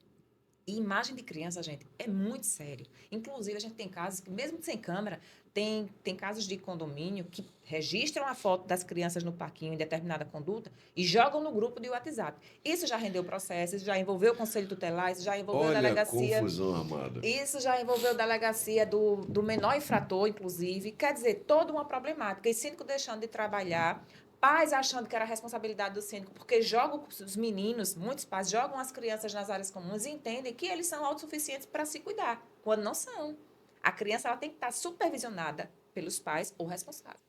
E imagem de criança, gente, é muito sério. Inclusive, a gente tem casos que, mesmo sem câmera, tem casos de condomínio que registram a foto das crianças no parquinho em determinada conduta e jogam no grupo de WhatsApp. Isso já rendeu processo, isso já envolveu o Conselho Tutelar, isso já envolveu a Olha a delegacia. confusão armada. Isso já envolveu a delegacia do menor infrator, inclusive. Quer dizer, toda uma problemática. E síndico deixando de trabalhar, pais achando que era responsabilidade do síndico, porque jogam os meninos, muitos pais jogam as crianças nas áreas comuns e entendem que eles são autossuficientes para se cuidar, quando não são. A criança ela tem que estar supervisionada pelos pais ou responsável.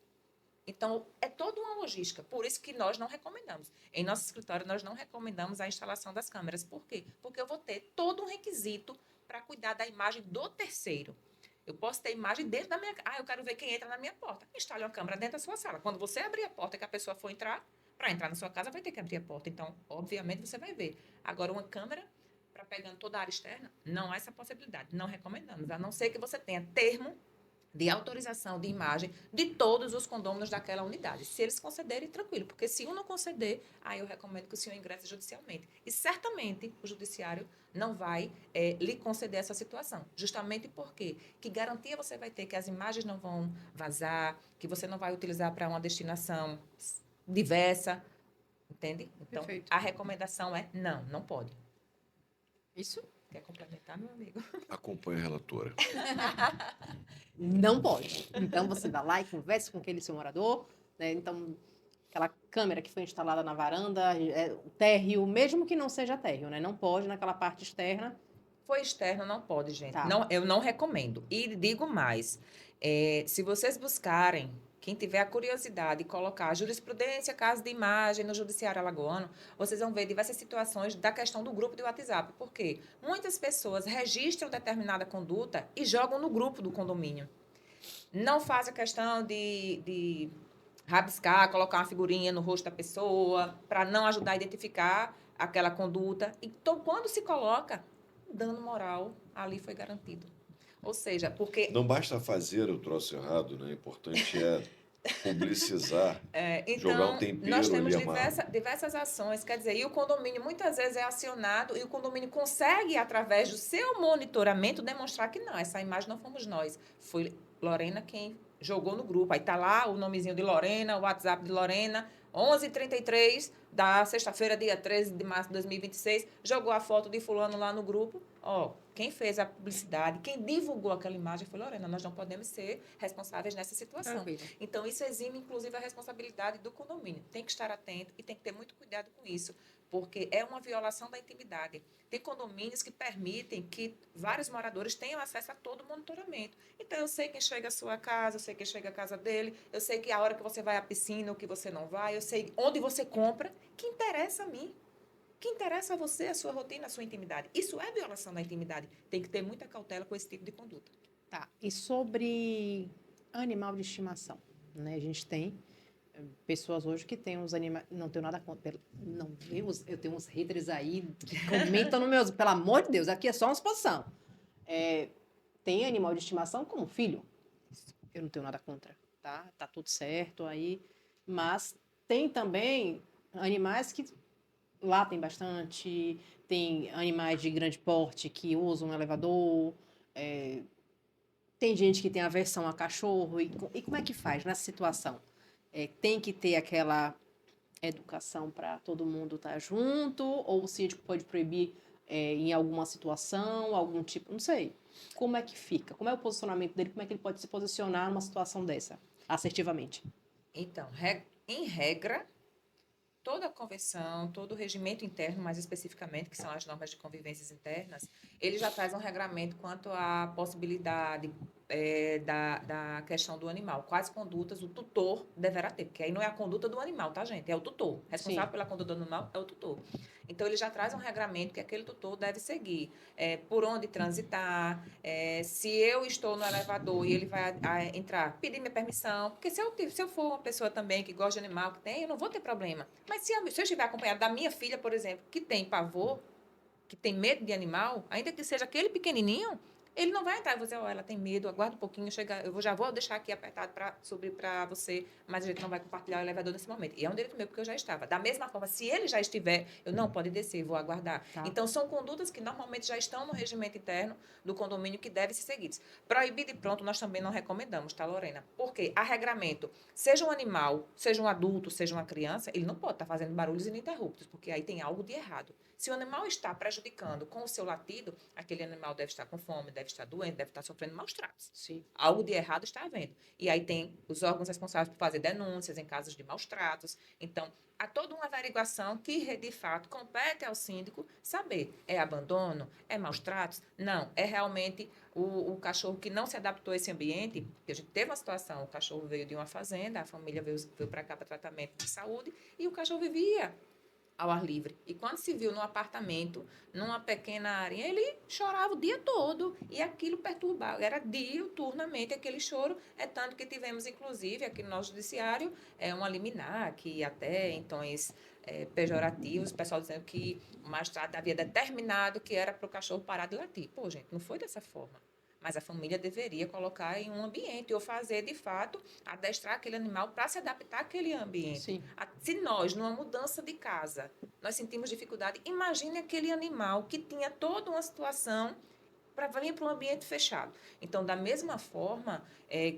Então, é toda uma logística. Por isso que nós não recomendamos. Em nosso escritório, nós não recomendamos a instalação das câmeras. Por quê? Porque eu vou ter todo um requisito para cuidar da imagem do terceiro. Eu posso ter imagem dentro da minha casa. Ah, eu quero ver quem entra na minha porta. Instale uma câmera dentro da sua sala. Quando você abrir a porta que a pessoa for entrar, para entrar na sua casa, vai ter que abrir a porta. Então, obviamente, você vai ver. Agora, uma câmera para pegando toda a área externa, não há essa possibilidade. Não recomendamos. A não ser que você tenha termo de autorização de imagem de todos os condôminos daquela unidade. Se eles concederem, tranquilo, porque se um não conceder, aí eu recomendo que o senhor ingresse judicialmente. E certamente o judiciário não vai lhe conceder essa situação. Justamente porque que garantia você vai ter que as imagens não vão vazar, que você não vai utilizar para uma destinação diversa, entende? Então, Perfeito. a recomendação é não pode. Isso Quer complementar, meu amigo? Acompanha a relatora. não pode. Então você dá lá e conversa com aquele seu morador, né? Então, aquela câmera que foi instalada na varanda, o térreo, mesmo que não seja térreo, né? Não pode naquela parte externa. Foi externo, não pode, gente. Tá. Não, eu não recomendo. E digo mais, se vocês buscarem, quem tiver a curiosidade de colocar jurisprudência, caso de imagem no judiciário alagoano, vocês vão ver diversas situações da questão do grupo de WhatsApp. Por quê? Muitas pessoas registram determinada conduta e jogam no grupo do condomínio. Não faz a questão de rabiscar, colocar uma figurinha no rosto da pessoa, para não ajudar a identificar aquela conduta. Então, quando se coloca, dano moral ali foi garantido. Ou seja, porque Não basta fazer o troço errado, né? O importante é publicizar, jogar um então, tempero nós temos ali amargo. diversas ações, quer dizer, e o condomínio muitas vezes é acionado e o condomínio consegue, através do seu monitoramento, demonstrar que não, essa imagem não fomos nós, foi Lorena quem jogou no grupo. Aí está lá o nomezinho de Lorena, o WhatsApp de Lorena, 11h33 da sexta-feira, dia 13 de março de 2026, jogou a foto de fulano lá no grupo, ó, Quem fez a publicidade, quem divulgou aquela imagem foi Lorena. Nós não podemos ser responsáveis nessa situação. Tranquilo. Então, isso exime, inclusive, a responsabilidade do condomínio. Tem que estar atento e tem que ter muito cuidado com isso, porque é uma violação da intimidade. Tem condomínios que permitem que vários moradores tenham acesso a todo o monitoramento. Então, eu sei quem chega à sua casa, eu sei quem chega à casa dele, eu sei que a hora que você vai à piscina ou que você não vai, eu sei onde você compra, que interessa a mim. Que interessa a você, a sua rotina, a sua intimidade. Isso é violação da intimidade. Tem que ter muita cautela com esse tipo de conduta. Tá. E sobre animal de estimação, né? A gente tem pessoas hoje que têm uns animais. Não tenho nada contra. Não, eu tenho uns haters aí que comentam no meus. Pelo amor de Deus, aqui é só uma exposição. Tem animal de estimação como filho. Eu não tenho nada contra, tá? Tá tudo certo aí. Mas tem também animais que latem bastante, tem animais de grande porte que usam elevador, tem gente que tem aversão a cachorro, e como é que faz nessa situação? Tem que ter aquela educação para todo mundo estar junto, ou o síndico pode proibir em alguma situação, algum tipo, não sei. Como é que fica? Como é o posicionamento dele? Como é que ele pode se posicionar numa situação dessa, assertivamente? Então, em regra, toda a convenção, todo o regimento interno, mais especificamente, que são as normas de convivências internas, ele já traz um regramento quanto à possibilidade da questão do animal. Quais condutas o tutor deverá ter, porque aí não é a conduta do animal, tá, gente? É o tutor. Responsável Sim. pela conduta do animal é o tutor. Então, ele já traz um regramento que aquele tutor deve seguir. Por onde transitar, se eu estou no elevador e ele vai entrar, pedir minha permissão, porque se eu for uma pessoa também que gosta de animal, que tem, eu não vou ter problema. Mas se eu estiver acompanhado da minha filha, por exemplo, que tem pavor, que tem medo de animal, ainda que seja aquele pequenininho, ele não vai entrar e você, ela tem medo, aguarda um pouquinho, já vou deixar aqui apertado para subir para você, mas a gente não vai compartilhar o elevador nesse momento. E é um direito meu, porque eu já estava. Da mesma forma, se ele já estiver, eu não pode descer, vou aguardar. Tá. Então, são condutas que normalmente já estão no regimento interno do condomínio que devem ser seguidas. Proibir de pronto, nós também não recomendamos, tá, Lorena? Porque a regramento, seja um animal, seja um adulto, seja uma criança, ele não pode estar fazendo barulhos ininterruptos, porque aí tem algo de errado. Se o animal está prejudicando com o seu latido, aquele animal deve estar com fome, deve estar doente, deve estar sofrendo maus tratos. Sim. Algo de errado está havendo. E aí tem os órgãos responsáveis por fazer denúncias em casos de maus tratos. Então, há toda uma averiguação que, de fato, compete ao síndico saber. É abandono? É maus tratos? Não. É realmente o cachorro que não se adaptou a esse ambiente. Porque a gente teve uma situação, o cachorro veio de uma fazenda, a família veio para cá para tratamento de saúde, e o cachorro vivia ao ar livre. E quando se viu num apartamento, numa pequena área, ele chorava o dia todo e aquilo perturbava. Era diuturnamente aquele choro. É tanto que tivemos, inclusive, aqui no nosso judiciário, uma liminar que até em tons pejorativos, o pessoal dizendo que o magistrado havia determinado que era para o cachorro parar de latir. Pô, gente, não foi dessa forma. Mas a família deveria colocar em um ambiente ou fazer, de fato, adestrar aquele animal para se adaptar àquele ambiente. Sim. Se nós, numa mudança de casa, nós sentimos dificuldade, imagine aquele animal que tinha toda uma situação para vir para um ambiente fechado. Então, da mesma forma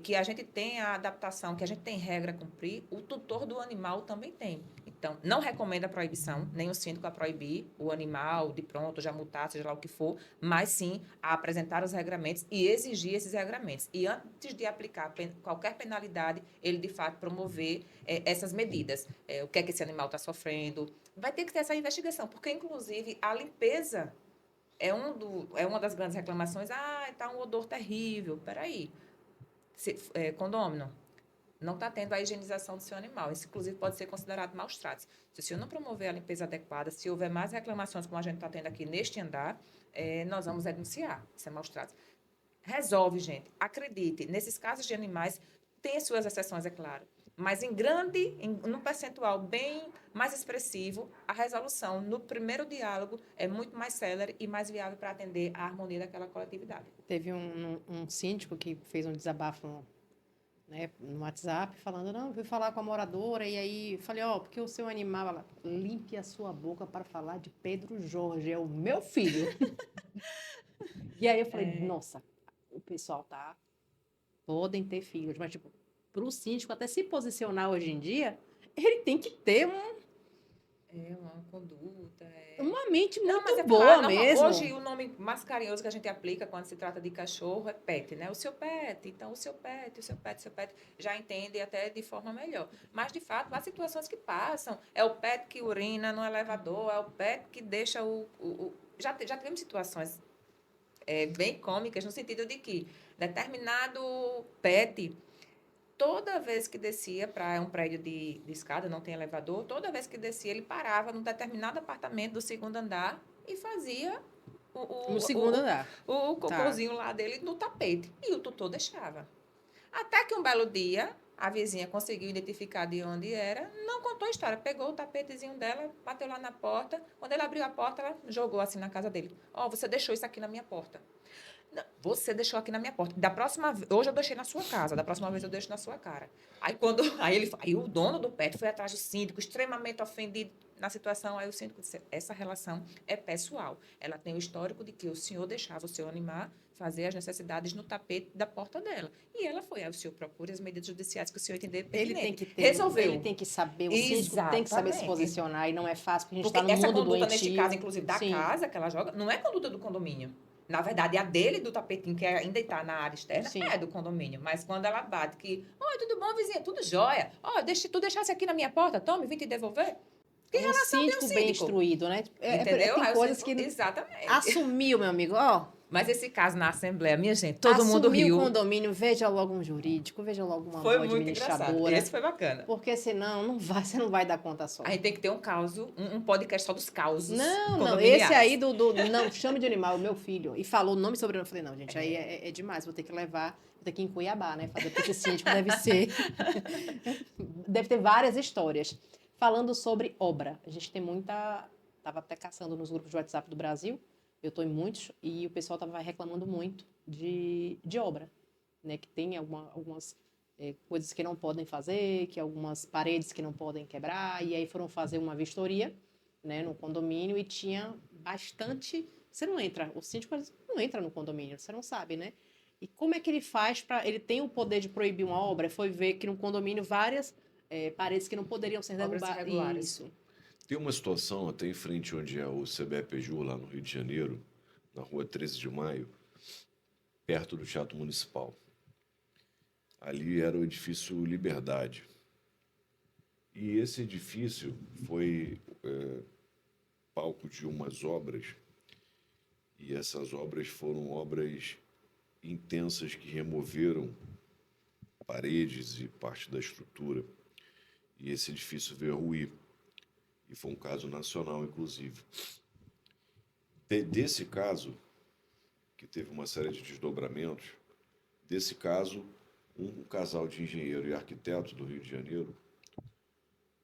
que a gente tem a adaptação, que a gente tem regra a cumprir, o tutor do animal também tem. Então, não recomenda a proibição, nem o síndico a proibir o animal de pronto, já multar, seja lá o que for, mas sim a apresentar os regramentos e exigir esses regramentos. E antes de aplicar qualquer penalidade, ele, de fato, promover essas medidas. O que é que esse animal está sofrendo? Vai ter que ter essa investigação, porque, inclusive, a limpeza é uma das grandes reclamações. Está um odor terrível. Peraí. Condômino, não está tendo a higienização do seu animal. Isso, inclusive, pode ser considerado maus tratos. Se o senhor não promover a limpeza adequada, se houver mais reclamações, como a gente está tendo aqui neste andar, nós vamos denunciar. Isso é maus tratos. Resolve, gente. Acredite, nesses casos de animais, tem suas exceções, é claro. Mas num percentual bem mais expressivo, a resolução no primeiro diálogo é muito mais célere e mais viável para atender a harmonia daquela coletividade. Teve um síndico que fez um desabafo no WhatsApp, falando, não, fui falar com a moradora, e aí falei, porque o seu animal, ela, limpe a sua boca para falar de Pedro Jorge, é o meu filho. E aí eu falei, nossa, o pessoal podem ter filhos, mas tipo, pro síndico até se posicionar hoje em dia, ele tem que ter uma conduta, Uma mente Não, mas muito é boa falar, normal. mesmo. Hoje o nome mais carinhoso que a gente aplica quando se trata de cachorro é pet, né? O seu pet, então o seu pet, o seu pet já entende até de forma melhor. Mas, de fato, há situações que passam. É o pet que urina no elevador, é o pet que deixa Já tivemos situações bem cômicas, no sentido de que determinado pet, toda vez que descia para um prédio de escada, não tem elevador, toda vez que descia, ele parava num determinado apartamento do segundo andar e fazia No segundo andar. o Tá. cocôzinho lá dele no tapete. E o tutor deixava. Até que um belo dia, a vizinha conseguiu identificar de onde era, não contou a história, pegou o tapetezinho dela, bateu lá na porta. Quando ele abriu a porta, ela jogou assim na casa dele. Você deixou isso aqui na minha porta. Não, você deixou aqui na minha porta. Hoje eu deixei na sua casa, da próxima vez eu deixo na sua cara. Aí o dono do pet foi atrás do síndico, extremamente ofendido na situação. Aí o síndico disse: essa relação é pessoal. Ela tem o histórico de que o senhor deixava o seu animal fazer as necessidades no tapete da porta dela. E ela foi. Aí o senhor procura as medidas judiciais que o senhor entender Ele pertinente. tem que ter, Resolveu. ele tem que saber, o síndico tem que saber se Exatamente. posicionar, e não é fácil, porque a gente Porque está no essa mundo conduta, neste doentio. caso, inclusive, da Sim. casa que ela joga, não é conduta do condomínio. Na verdade, a dele, do tapetinho, que ainda está na área externa, Sim. é do condomínio. Mas quando ela bate que, oi, tudo bom, vizinha? Tudo jóia. Tu deixasse aqui na minha porta, tome, vim te devolver. Que Um relação tem o síndico bem síndico? instruído, né? Entendeu? Tem Aí o coisas síndico- que Exatamente. assumiu, meu amigo, ó. Mas esse caso na Assembleia, minha gente, todo mundo Assumiu riu. o condomínio, veja logo um jurídico, veja logo uma Foi boa muito engraçado. administradora. Esse foi bacana. Porque senão você não vai dar conta só. A gente tem que ter um podcast só dos causos Não, condominiais. esse aí não, chame de animal, o meu filho. E falou o nome e sobrenome. Eu falei, não, gente, aí é demais, vou ter que levar, vou ter que ir em Cuiabá, né? Fazer porque esse síndico deve ser. Deve ter várias histórias. Falando sobre obra. A gente tem muita. Estava até caçando nos grupos de WhatsApp do Brasil. Eu estou em muitos, e o pessoal estava reclamando muito de obra, né? Que tem algumas coisas que não podem fazer, que algumas paredes que não podem quebrar, e aí foram fazer uma vistoria, né, no condomínio, e tinha bastante. Você não entra, o síndico não entra no condomínio, você não sabe, né? E como é que ele faz para. Ele tem o poder de proibir uma obra? Foi ver que no condomínio várias paredes que não poderiam ser Obras derrubadas. irregulares. Isso. Tem uma situação até em frente onde é o CBPJ, lá no Rio de Janeiro, na rua 13 de Maio, perto do Teatro Municipal. Ali era o edifício Liberdade. E esse edifício foi palco de umas obras, e essas obras foram obras intensas que removeram paredes e parte da estrutura. E esse edifício veio a ruir. E foi um caso nacional, inclusive. Desse caso, que teve uma série de desdobramentos, desse caso, um casal de engenheiro e arquiteto do Rio de Janeiro,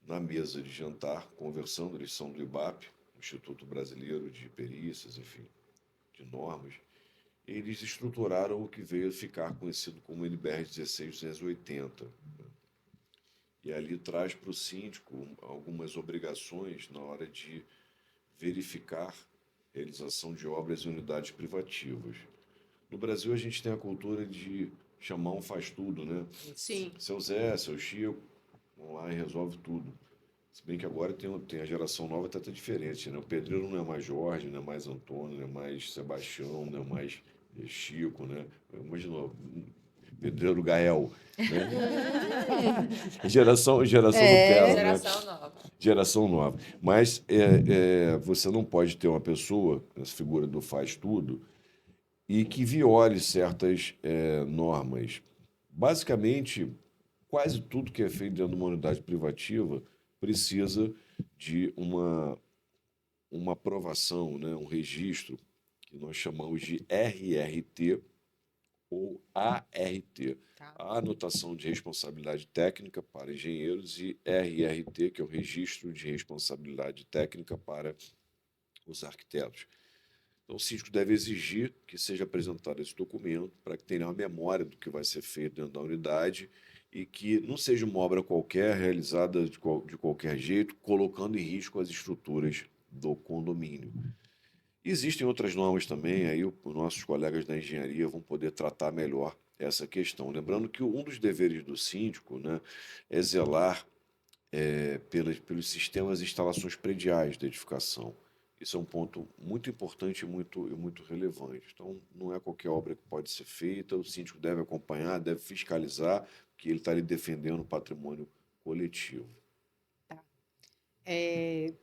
na mesa de jantar, conversando, eles são do IBAP, Instituto Brasileiro de Perícias, enfim, de normas, eles estruturaram o que veio a ficar conhecido como NBR 16280. E ali traz para o síndico algumas obrigações na hora de verificar a realização de obras em unidades privativas. No Brasil, a gente tem a cultura de chamar um faz-tudo, né? Sim. Seu Zé, seu Chico, vão lá e resolve tudo. Se bem que agora tem a geração nova, tá diferente, né? O pedreiro não é mais Jorge, não é mais Antônio, não é mais Sebastião, não é mais Chico, né? Imagina, pedreiro Gael, né? geração Nutella, né? Geração nova. Geração nova. Mas você não pode ter uma pessoa, essa figura do faz tudo, e que viole certas normas. Basicamente, quase tudo que é feito dentro de uma unidade privativa precisa de uma aprovação, né? Um registro que nós chamamos de RRT ou ART. Tá. A anotação de responsabilidade técnica para engenheiros e RRT, que é o registro de responsabilidade técnica para os arquitetos. Então, o síndico deve exigir que seja apresentado esse documento para que tenha uma memória do que vai ser feito dentro da unidade e que não seja uma obra qualquer, realizada de qualquer jeito, colocando em risco as estruturas do condomínio. Existem outras normas também, aí os nossos colegas da engenharia vão poder tratar melhor essa questão. Lembrando que um dos deveres do síndico, né, é zelar pelos sistemas e instalações prediais da edificação. Isso é um ponto muito importante e muito relevante. Então, não é qualquer obra que pode ser feita, o síndico deve acompanhar, deve fiscalizar, porque ele está ali defendendo o patrimônio coletivo. Tá. É,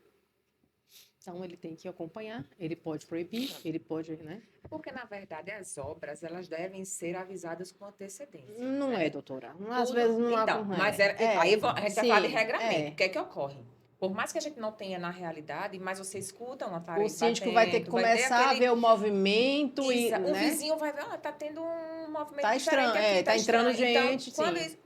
então, ele tem que acompanhar, ele pode proibir, ele pode, né? Porque, na verdade, as obras, elas devem ser avisadas com antecedência, Não né? é, doutora. Às Tudo. vezes não Então, mas aí a gente vai falar de sim, regramento. O que é que ocorre? Por mais que a gente não tenha na realidade, mas você escuta uma O parede síndico vai ter que batendo, vai ter começar a aquele... ver o movimento e, O né? vizinho vai ver, tá tendo um movimento Tá diferente estranho, aqui, tá tá entrando estranho. Então, gente, quando sim.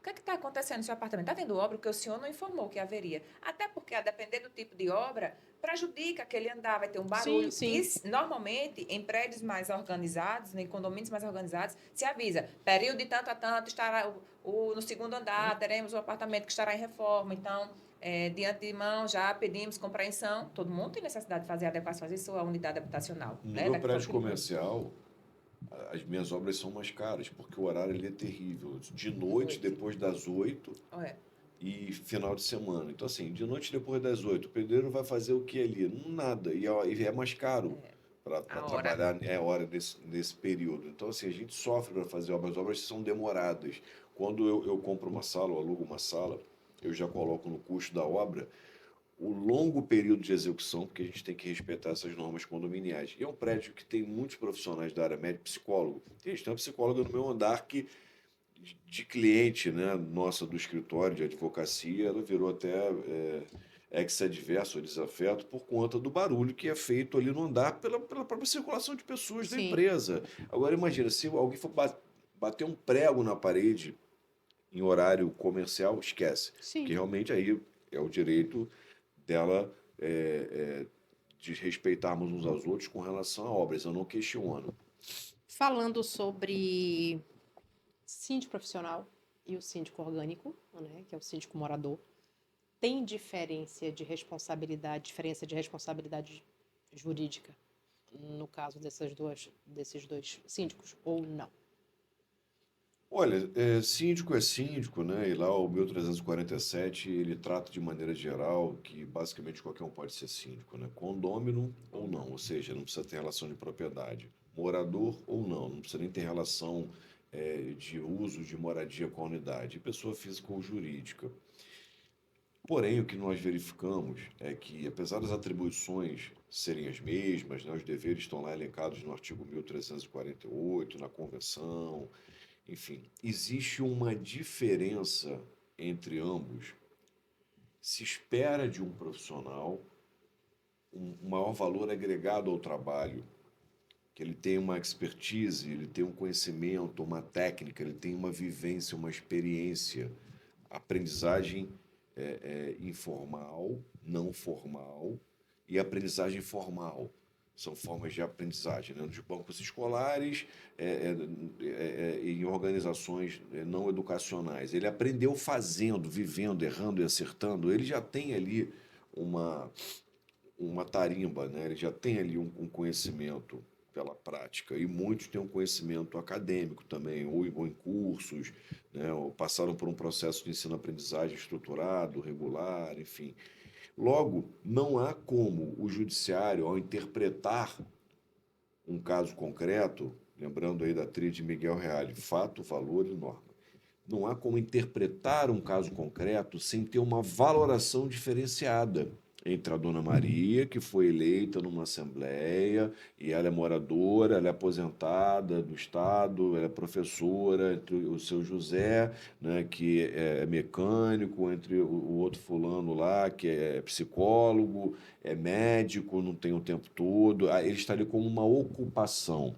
o que é que está acontecendo no seu apartamento? Está tendo obra que o senhor não informou que haveria. Até porque, a depender do tipo de obra, prejudica aquele andar, vai ter um barulho. Sim. E, normalmente, em prédios mais organizados, em condomínios mais organizados, se avisa, período de tanto a tanto, estará no segundo andar, teremos um apartamento que estará em reforma. Então, de antemão, já pedimos compreensão. Todo mundo tem necessidade de fazer adequações em sua unidade habitacional. No Né? meu prédio comercial, as minhas obras são mais caras, porque o horário ali é terrível. De noite, depois das 8 e final de semana. Então, assim, de noite, depois das 8, o pedreiro vai fazer o que ali? Nada. E é mais caro para trabalhar hora nesse período. Então, assim, a gente sofre para fazer obras. As obras são demoradas. Quando eu compro uma sala, ou alugo uma sala, eu já coloco no custo da obra o longo período de execução, porque a gente tem que respeitar essas normas condominiais. E é um prédio que tem muitos profissionais da área médica, psicólogo. Tem uma psicóloga no meu andar que, de cliente, né, nossa do escritório de advocacia, ela virou até ex-adverso, desafeto, por conta do barulho que é feito ali no andar pela própria circulação de pessoas da empresa. Agora, imagina, se alguém for bater um prego na parede em horário comercial, esquece. Sim. Porque realmente aí é o direito dela de respeitarmos uns aos outros com relação a obras. Eu não questiono. Falando sobre síndico profissional e o síndico orgânico, né, que é o síndico morador, tem diferença de responsabilidade jurídica no caso desses dois síndicos ou não? Olha, síndico é síndico, né? E lá o 1347 ele trata de maneira geral que basicamente qualquer um pode ser síndico, né? Condômino ou não, ou seja, não precisa ter relação de propriedade. Morador ou não precisa nem ter relação de uso de moradia com a unidade. Pessoa física ou jurídica. Porém, o que nós verificamos é que, apesar das atribuições serem as mesmas, né, os deveres estão lá elencados no artigo 1348, na Convenção, enfim, existe uma diferença entre ambos. Se espera de um profissional um maior valor agregado ao trabalho, que ele tenha uma expertise, ele tenha um conhecimento, uma técnica, ele tenha uma vivência, uma experiência, aprendizagem informal, não formal e aprendizagem formal. São formas de aprendizagem, né? Nos bancos escolares, em organizações não educacionais. Ele aprendeu fazendo, vivendo, errando e acertando. Ele já tem ali uma tarimba, né? Ele já tem ali um conhecimento pela prática. E muitos têm um conhecimento acadêmico também, ou em cursos, né? Ou passaram por um processo de ensino-aprendizagem estruturado, regular, enfim. Logo, não há como o judiciário, ao interpretar um caso concreto, lembrando aí da tríade de Miguel Reale, fato, valor e norma, não há como interpretar um caso concreto sem ter uma valoração diferenciada entre a Dona Maria, que foi eleita numa assembleia, e ela é moradora, ela é aposentada do Estado, ela é professora, entre o seu José, né, que é mecânico, entre o outro fulano lá, que é psicólogo, é médico, não tem o tempo todo. Ele está ali como uma ocupação.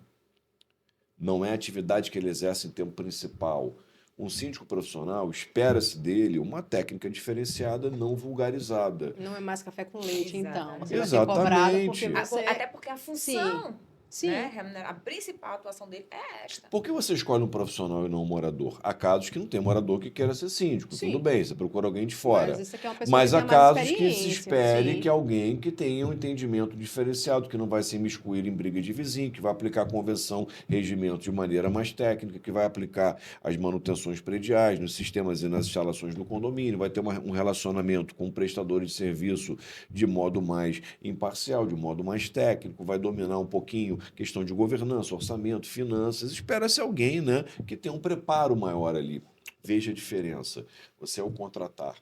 Não é a atividade que ele exerce em tempo principal. Um síndico profissional, espera-se dele uma técnica diferenciada, não vulgarizada. Não é mais café com leite, então. Você vai ser Exatamente. cobrado porque você... Até porque a função Sim. Né? A principal atuação dele é esta. Por que você escolhe um profissional e não um morador? Há casos que não tem morador que queira ser síndico, tudo Sim. bem, você procura alguém de fora. Mas isso aqui é uma pessoa Mas que há tem mais casos que se experiência. espere Sim. que alguém que tenha um entendimento diferenciado, que não vai se imiscuir em briga de vizinho, que vai aplicar a convenção, regimento de maneira mais técnica, que vai aplicar as manutenções prediais nos sistemas e nas instalações do condomínio, vai ter um relacionamento com prestadores de serviço de modo mais imparcial, de modo mais técnico, vai dominar um pouquinho questão de governança, orçamento, finanças. Espera-se alguém, né, que tenha um preparo maior ali. Veja a diferença. Você, ao contratar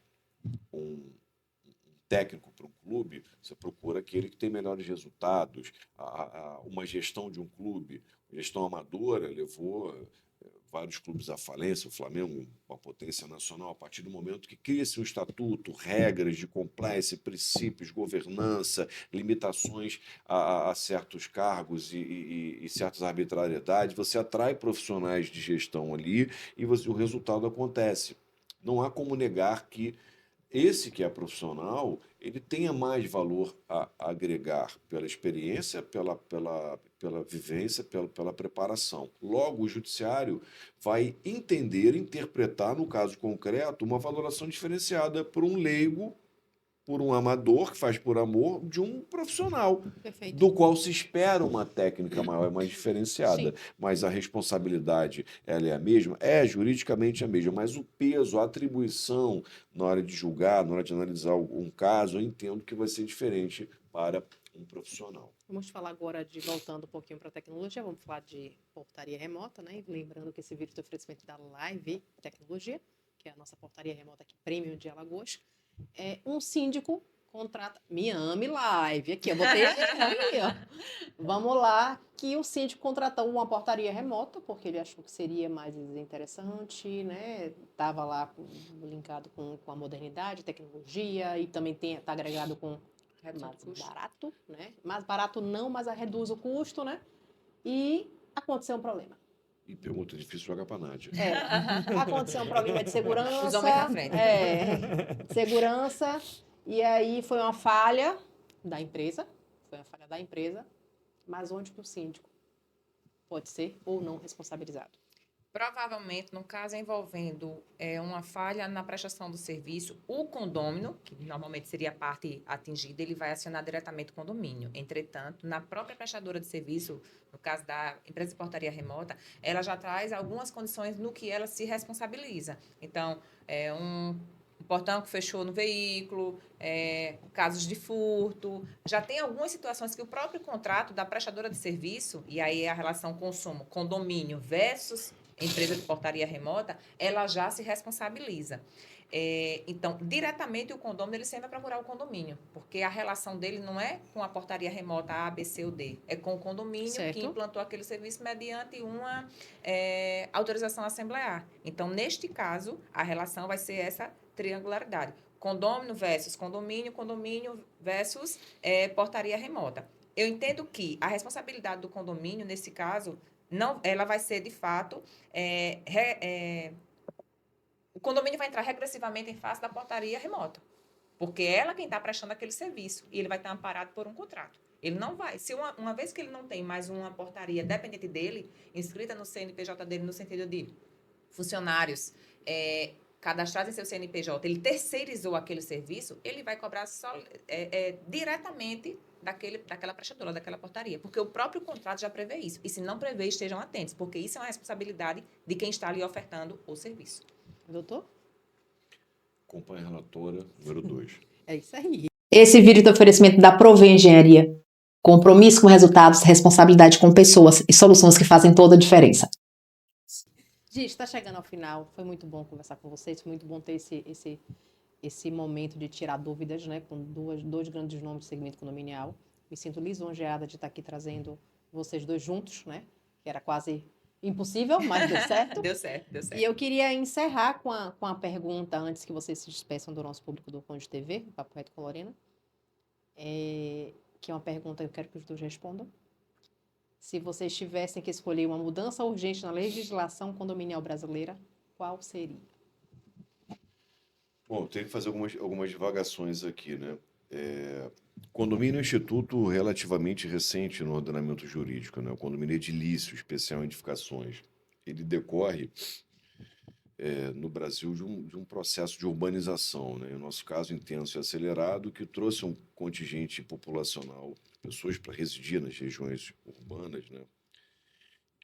um técnico para um clube, você procura aquele que tem melhores resultados. Uma gestão de um clube, gestão amadora, levou vários clubes à falência, o Flamengo, uma potência nacional, a partir do momento que cria-se um estatuto, regras de compliance, princípios, governança, limitações a certos cargos e certas arbitrariedades, você atrai profissionais de gestão ali e o resultado acontece. Não há como negar que esse que é profissional, ele tenha mais valor a agregar pela experiência, pela vivência, pela preparação. Logo, o judiciário vai entender, interpretar, no caso concreto, uma valoração diferenciada por um leigo, por um amador que faz por amor, de um profissional, Perfeito. do qual se espera uma técnica maior e mais diferenciada. Sim. Mas a responsabilidade, ela é a mesma? É juridicamente a mesma, mas o peso, a atribuição na hora de julgar, na hora de analisar um caso, eu entendo que vai ser diferente para um profissional. Vamos falar agora voltando um pouquinho para a tecnologia, vamos falar de portaria remota, né? Lembrando que esse vídeo é oferecimento da Live Tecnologia, que é a nossa portaria remota aqui, Premium de Alagoas. Um síndico contrata... Me ame Live, aqui, eu botei aqui, ó. Vamos lá, que o síndico contratou uma portaria remota, porque ele achou que seria mais interessante, né? Estava lá linkado com a modernidade, tecnologia, e também está agregado com mais barato, né? Mais barato não, mas reduz o custo, né? E aconteceu um problema. E pergunta difícil jogar para a Nádia. Aconteceu um problema de segurança. Os homens na frente. Segurança. E aí foi uma falha da empresa. Mas onde que o síndico pode ser ou não responsabilizado? Provavelmente, no caso envolvendo uma falha na prestação do serviço, o condômino, que normalmente seria a parte atingida, ele vai acionar diretamente o condomínio. Entretanto, na própria prestadora de serviço, no caso da empresa de portaria remota, ela já traz algumas condições no que ela se responsabiliza. Então, um portão que fechou no veículo, casos de furto. Já tem algumas situações que o próprio contrato da prestadora de serviço, e aí é a relação consumo, condomínio versus empresa de portaria remota, ela já se responsabiliza. Então, diretamente o condômino, ele sempre vai procurar o condomínio, porque a relação dele não é com a portaria remota A, B, C ou D, é com o condomínio que implantou aquele serviço mediante uma autorização assemblear. Então, neste caso, a relação vai ser essa triangularidade. Condômino versus condomínio, condomínio versus portaria remota. Eu entendo que a responsabilidade do condomínio, nesse caso, não, ela vai ser, de fato, o condomínio vai entrar regressivamente em face da portaria remota, porque ela é quem está prestando aquele serviço, e ele vai estar amparado por um contrato. Ele não vai, se uma vez que ele não tem mais uma portaria dependente dele, inscrita no CNPJ dele, no sentido de funcionários cadastrados em seu CNPJ, ele terceirizou aquele serviço, ele vai cobrar diretamente daquela prestadora, daquela portaria, porque o próprio contrato já prevê isso. E se não prevê, estejam atentos, porque isso é uma responsabilidade de quem está ali ofertando o serviço. Doutor? Acompanhe a relatora, número 2. É isso aí. Esse vídeo é oferecimento da Provê Engenharia. Compromisso com resultados, responsabilidade com pessoas e soluções que fazem toda a diferença. Gente, está chegando ao final. Foi muito bom conversar com vocês. Foi muito bom ter esse momento de tirar dúvidas, né? Com dois grandes nomes do segmento condominial. Me sinto lisonjeada de estar aqui trazendo vocês dois juntos, né? Que era quase impossível, mas deu certo. Deu certo, deu certo. E eu queria encerrar com a pergunta, antes que vocês se despeçam do nosso público do Conde TV, o Papo Reto com Lorena. Que é uma pergunta que eu quero que os dois respondam. Se vocês tivessem que escolher uma mudança urgente na legislação condominial brasileira, qual seria? Bom, eu tenho que fazer algumas divagações aqui, né? Condomínio é um instituto relativamente recente no ordenamento jurídico, né? O condomínio edilício, especial em edificações. Ele decorre, no Brasil, de um processo de urbanização, né? No nosso caso, intenso e acelerado, que trouxe um contingente populacional, pessoas para residir nas regiões urbanas, né?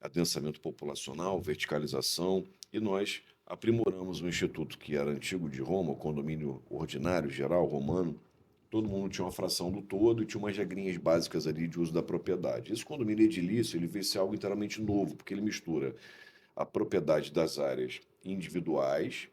Adensamento populacional, verticalização, e nós aprimoramos um instituto que era antigo de Roma, o condomínio ordinário geral romano. Todo mundo tinha uma fração do todo e tinha umas regrinhas básicas ali de uso da propriedade. Esse condomínio edilício, ele veio ser algo inteiramente novo, porque ele mistura a propriedade das áreas individuais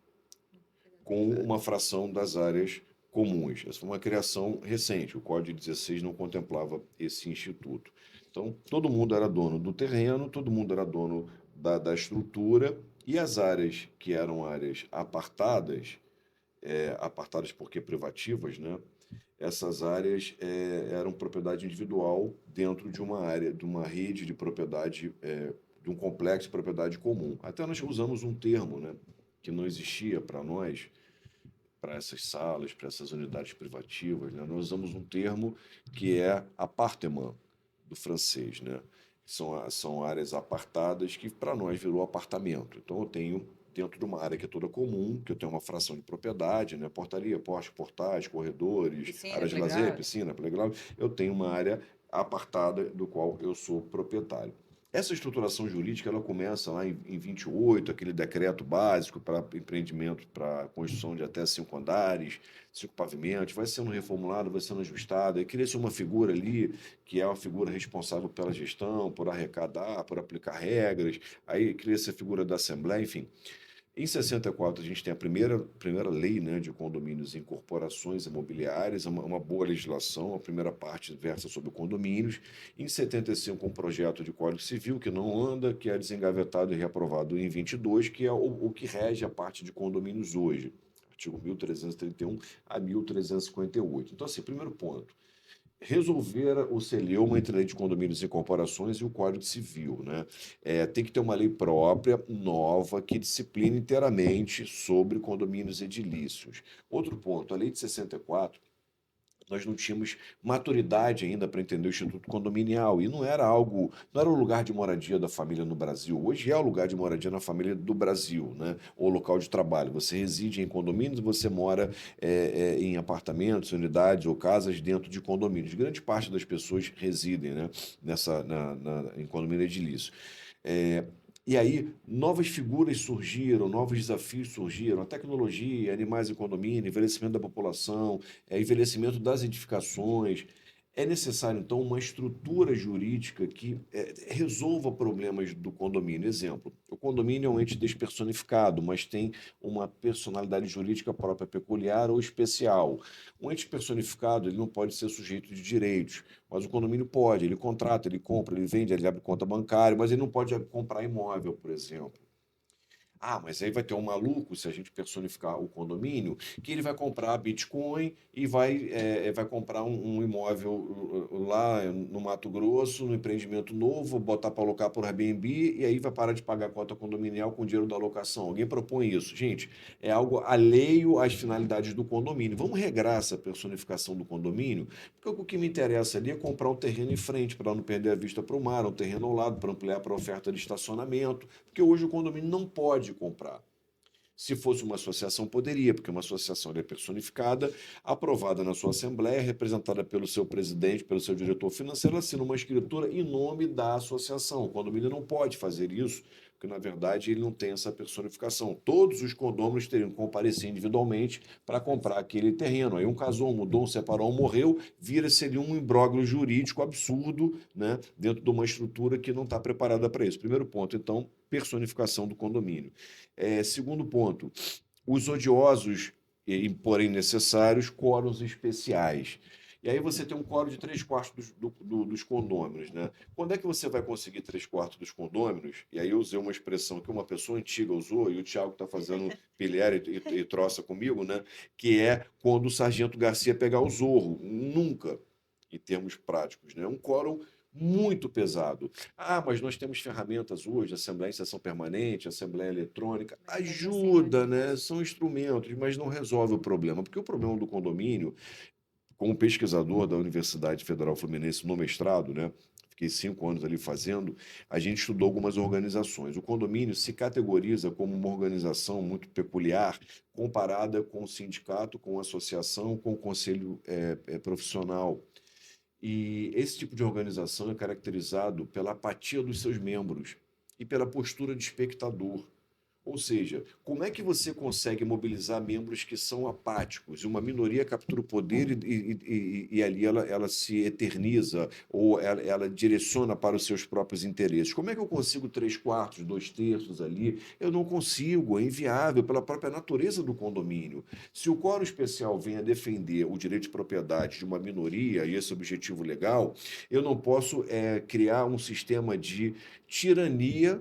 com uma fração das áreas comuns. Essa foi uma criação recente, o Código 16 não contemplava esse instituto. Então, todo mundo era dono do terreno, todo mundo era dono da estrutura, e as áreas que eram áreas apartadas, apartadas porque privativas, né? Essas áreas eram propriedade individual dentro de uma área, de uma rede de propriedade, de um complexo de propriedade comum. Até nós usamos um termo, né, que não existia para nós, para essas salas, para essas unidades privativas, né? Nós usamos um termo que é appartement, do francês, né? São áreas apartadas que para nós virou apartamento. Então eu tenho dentro de uma área que é toda comum, que eu tenho uma fração de propriedade, né? Portaria, porte, portais, corredores, Piscina, área de lazer, playground. piscina, playground. Eu tenho uma área apartada do qual eu sou proprietário. Essa estruturação jurídica ela começa lá em 28, aquele decreto básico para empreendimento, para construção de até 5 andares, 5 pavimentos, vai sendo reformulado, vai sendo ajustado, e cria-se uma figura ali, que é uma figura responsável pela gestão, por arrecadar, por aplicar regras, aí cria-se a figura da Assembleia, enfim. Em 64, a gente tem a primeira lei, né, de condomínios e incorporações imobiliárias, uma boa legislação, a primeira parte versa sobre condomínios. Em 75, um projeto de Código Civil que não anda, que é desengavetado e reaprovado em 22, que é o que rege a parte de condomínios hoje, artigo 1331 a 1358. Então, assim, primeiro ponto, resolver o celeuma entre a lei de condomínios e incorporações e o Código Civil, né? Tem que ter uma lei própria, nova, que discipline inteiramente sobre condomínios edilícios. Outro ponto, a lei de 64, nós não tínhamos maturidade ainda para entender o Instituto Condominial, e não era algo, não era o lugar de moradia da família no Brasil. Hoje é o lugar de moradia na família do Brasil, né? Ou local de trabalho. Você reside em condomínios, você mora em apartamentos, unidades ou casas dentro de condomínios. Grande parte das pessoas residem, né, em condomínio edilício. E aí, novas figuras surgiram, novos desafios surgiram, a tecnologia, animais em condomínio, envelhecimento da população, envelhecimento das edificações. É necessário, então, uma estrutura jurídica que resolva problemas do condomínio. Exemplo, o condomínio é um ente despersonificado, mas tem uma personalidade jurídica própria, peculiar ou especial. Um ente personificado ele não pode ser sujeito de direitos, mas o condomínio pode. Ele contrata, ele compra, ele vende, ele abre conta bancária, mas ele não pode comprar imóvel, por exemplo. Ah, mas aí vai ter um maluco, se a gente personificar o condomínio, que ele vai comprar Bitcoin e vai comprar um imóvel lá no Mato Grosso, no empreendimento novo, botar para alocar por Airbnb e aí vai parar de pagar a cota condominial com o dinheiro da locação. Alguém propõe isso. Gente, é algo alheio às finalidades do condomínio. Vamos regrar essa personificação do condomínio, porque o que me interessa ali é comprar um terreno em frente para não perder a vista para o mar, um terreno ao lado para ampliar para a oferta de estacionamento, porque hoje o condomínio não pode comprar. Se fosse uma associação, poderia, porque uma associação é personificada, aprovada na sua assembleia, representada pelo seu presidente, pelo seu diretor financeiro, assina uma escritura em nome da associação. O condomínio não pode fazer isso, porque, na verdade, ele não tem essa personificação. Todos os condôminos teriam que comparecer individualmente para comprar aquele terreno. Aí um casou, mudou, um separou, um morreu, vira-se ali um imbróglio jurídico absurdo, né, dentro de uma estrutura que não está preparada para isso. Primeiro ponto, então, personificação do condomínio. Segundo ponto, os odiosos, porém necessários, quóruns especiais. E aí você tem um quórum de 3/4 dos condôminos, né? Quando é que você vai conseguir 3/4 dos condôminos? E aí eu usei uma expressão que uma pessoa antiga usou, e o Thiago está fazendo pilhar e troça comigo, né? Que é quando o Sargento Garcia pegar o Zorro. Nunca, em termos práticos, né? Um quórum muito pesado. Ah, mas nós temos ferramentas hoje, Assembleia em Sessão Permanente, Assembleia Eletrônica, Mas mesmo assim, ajuda, né? São instrumentos, mas não resolve o problema, porque o problema do condomínio, como pesquisador da Universidade Federal Fluminense no mestrado, né? Fiquei 5 anos ali fazendo, a gente estudou algumas organizações. O condomínio se categoriza como uma organização muito peculiar, comparada com o sindicato, com a associação, com o conselho profissional. E esse tipo de organização é caracterizado pela apatia dos seus membros e pela postura de espectador. Ou seja, como é que você consegue mobilizar membros que são apáticos? E uma minoria captura o poder e ali ela se eterniza ou ela direciona para os seus próprios interesses. Como é que eu consigo 3/4, 2/3 ali? Eu não consigo, é inviável pela própria natureza do condomínio. Se o quórum especial vem a defender o direito de propriedade de uma minoria e esse objetivo legal, eu não posso criar um sistema de tirania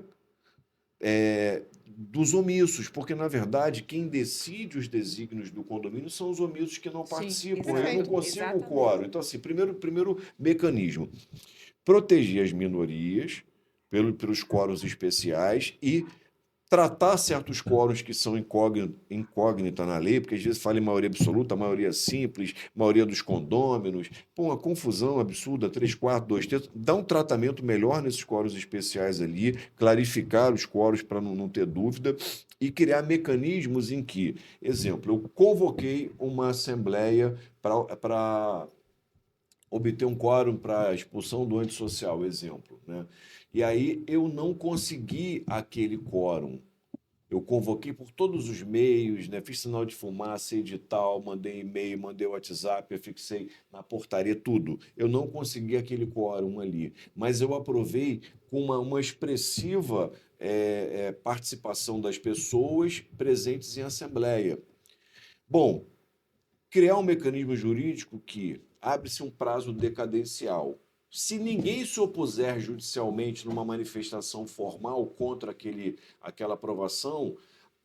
dos omissos, porque, na verdade, quem decide os desígnios do condomínio são os omissos que não Sim, participam. Eu não perfeito. consigo o Exatamente. quórum. Então, assim, primeiro mecanismo, proteger as minorias pelos quóruns especiais e tratar certos quóruns que são incógnita na lei, porque às vezes fala em maioria absoluta, maioria simples, maioria dos condôminos, pô, uma confusão absurda, 3/4, 2/3, dá um tratamento melhor nesses quóruns especiais ali, clarificar os quóruns para não ter dúvida e criar mecanismos em que, exemplo, eu convoquei uma assembleia para obter um quórum para a expulsão do antissocial, exemplo, né? E aí eu não consegui aquele quórum. Eu convoquei por todos os meios, né? Fiz sinal de fumaça, edital, mandei e-mail, mandei WhatsApp, eu fixei na portaria, tudo. Eu não consegui aquele quórum ali, mas eu aprovei com uma expressiva participação das pessoas presentes em assembleia. Bom, criar um mecanismo jurídico que abre-se um prazo decadencial. Se ninguém se opuser judicialmente numa manifestação formal contra aquela aprovação,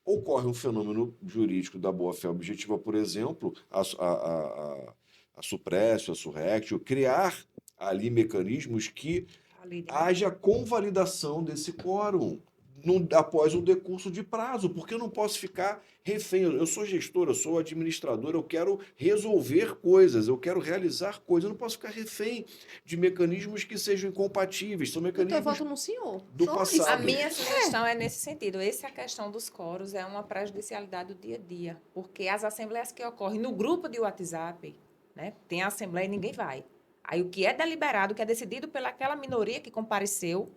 ocorre um fenômeno jurídico da boa-fé objetiva, por exemplo, a Supressio, a Surrectio, criar ali mecanismos que Valide, né? haja convalidação desse quórum após o decurso de prazo, porque eu não posso ficar refém. Eu sou gestor, eu sou administrador, eu quero resolver coisas, eu quero realizar coisas, eu não posso ficar refém de mecanismos que sejam incompatíveis, são Eu mecanismos voto no senhor. do Só isso. A passado. minha sugestão é nesse sentido. Essa questão dos quóruns é uma prejudicialidade do dia a dia, porque as assembleias que ocorrem no grupo de WhatsApp, né, tem a assembleia e ninguém vai. Aí o que é deliberado, o que é decidido pelaquela minoria que compareceu,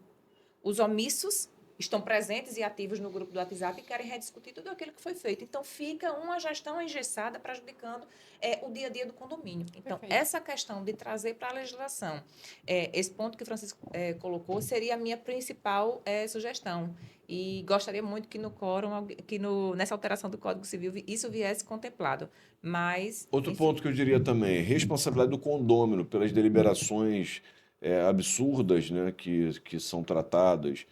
os omissos estão presentes e ativos no grupo do WhatsApp e querem rediscutir tudo aquilo que foi feito. Então, fica uma gestão engessada prejudicando o dia a dia do condomínio. Então, Perfeito. essa questão de trazer para a legislação, esse ponto que o Francisco colocou, seria a minha principal sugestão. E gostaria muito que no quórum, nessa alteração do Código Civil, isso viesse contemplado. Mas, Outro enfim, ponto que eu diria também, responsabilidade do condômino pelas deliberações absurdas, né, que são tratadas.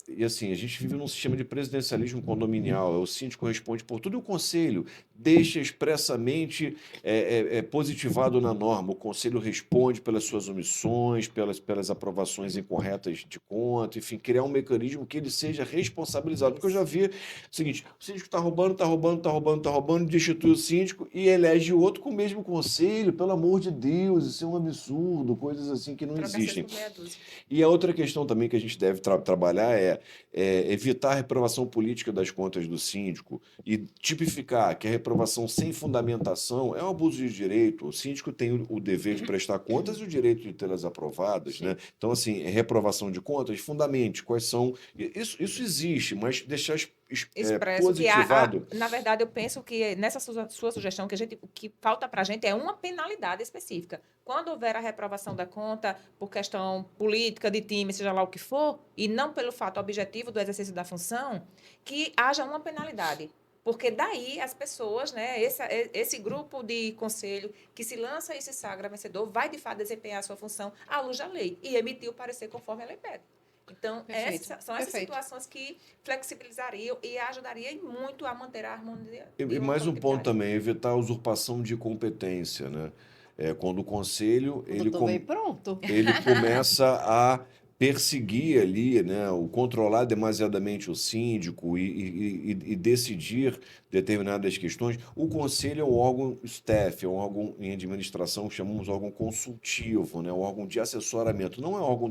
E assim, a gente vive num sistema de presidencialismo condominial, o síndico responde por tudo e o conselho deixa expressamente positivado na norma. O conselho responde pelas suas omissões, pelas aprovações incorretas de conta, enfim, criar um mecanismo que ele seja responsabilizado. Porque eu já vi o seguinte, o síndico está roubando, destitui o síndico e elege outro com o mesmo conselho, pelo amor de Deus, isso é um absurdo, coisas assim que não troca existem. por meia dúzia. E a outra questão também que a gente deve trabalhar é evitar a reprovação política das contas do síndico e tipificar que a reprovação sem fundamentação é um abuso de direito. O síndico tem o dever de prestar contas e o direito de tê-las aprovadas, né? Então, assim, reprovação de contas, fundamente quais são. Isso existe, mas deixar Expresso que positivado. na verdade, eu penso que nessa sua sugestão, o que falta para a gente é uma penalidade específica. Quando houver a reprovação da conta por questão política, de time, seja lá o que for, e não pelo fato objetivo do exercício da função, que haja uma penalidade. Porque daí as pessoas, né, esse grupo de conselho que se lança e se sagra vencedor, vai de fato desempenhar a sua função à luz da lei e emitir o parecer conforme a lei pede. Então, Perfeito, são essas perfeito. situações que flexibilizariam e ajudariam muito a manter a harmonia. E uma mais um ponto coletividade. também, evitar a usurpação de competência, né? Quando o conselho O doutor veio pronto. ele começa a perseguir ali, né, o controlar demasiadamente o síndico e decidir determinadas questões. O conselho é um órgão staff, é um órgão em administração que chamamos de órgão consultivo, né, um órgão de assessoramento, não é um órgão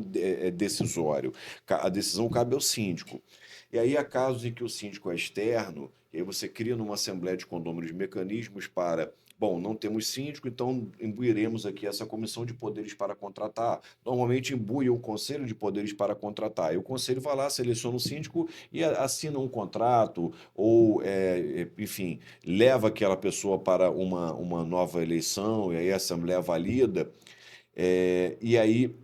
decisório. A decisão cabe ao síndico. E aí há casos em que o síndico é externo, e aí você cria numa assembleia de condôminos mecanismos para... Bom, não temos síndico, então imbuiremos aqui essa comissão de poderes para contratar. Normalmente imbui o conselho de poderes para contratar. E o conselho vai lá, seleciona o síndico e assina um contrato ou, enfim, leva aquela pessoa para uma nova eleição e aí a assembleia valida. E aí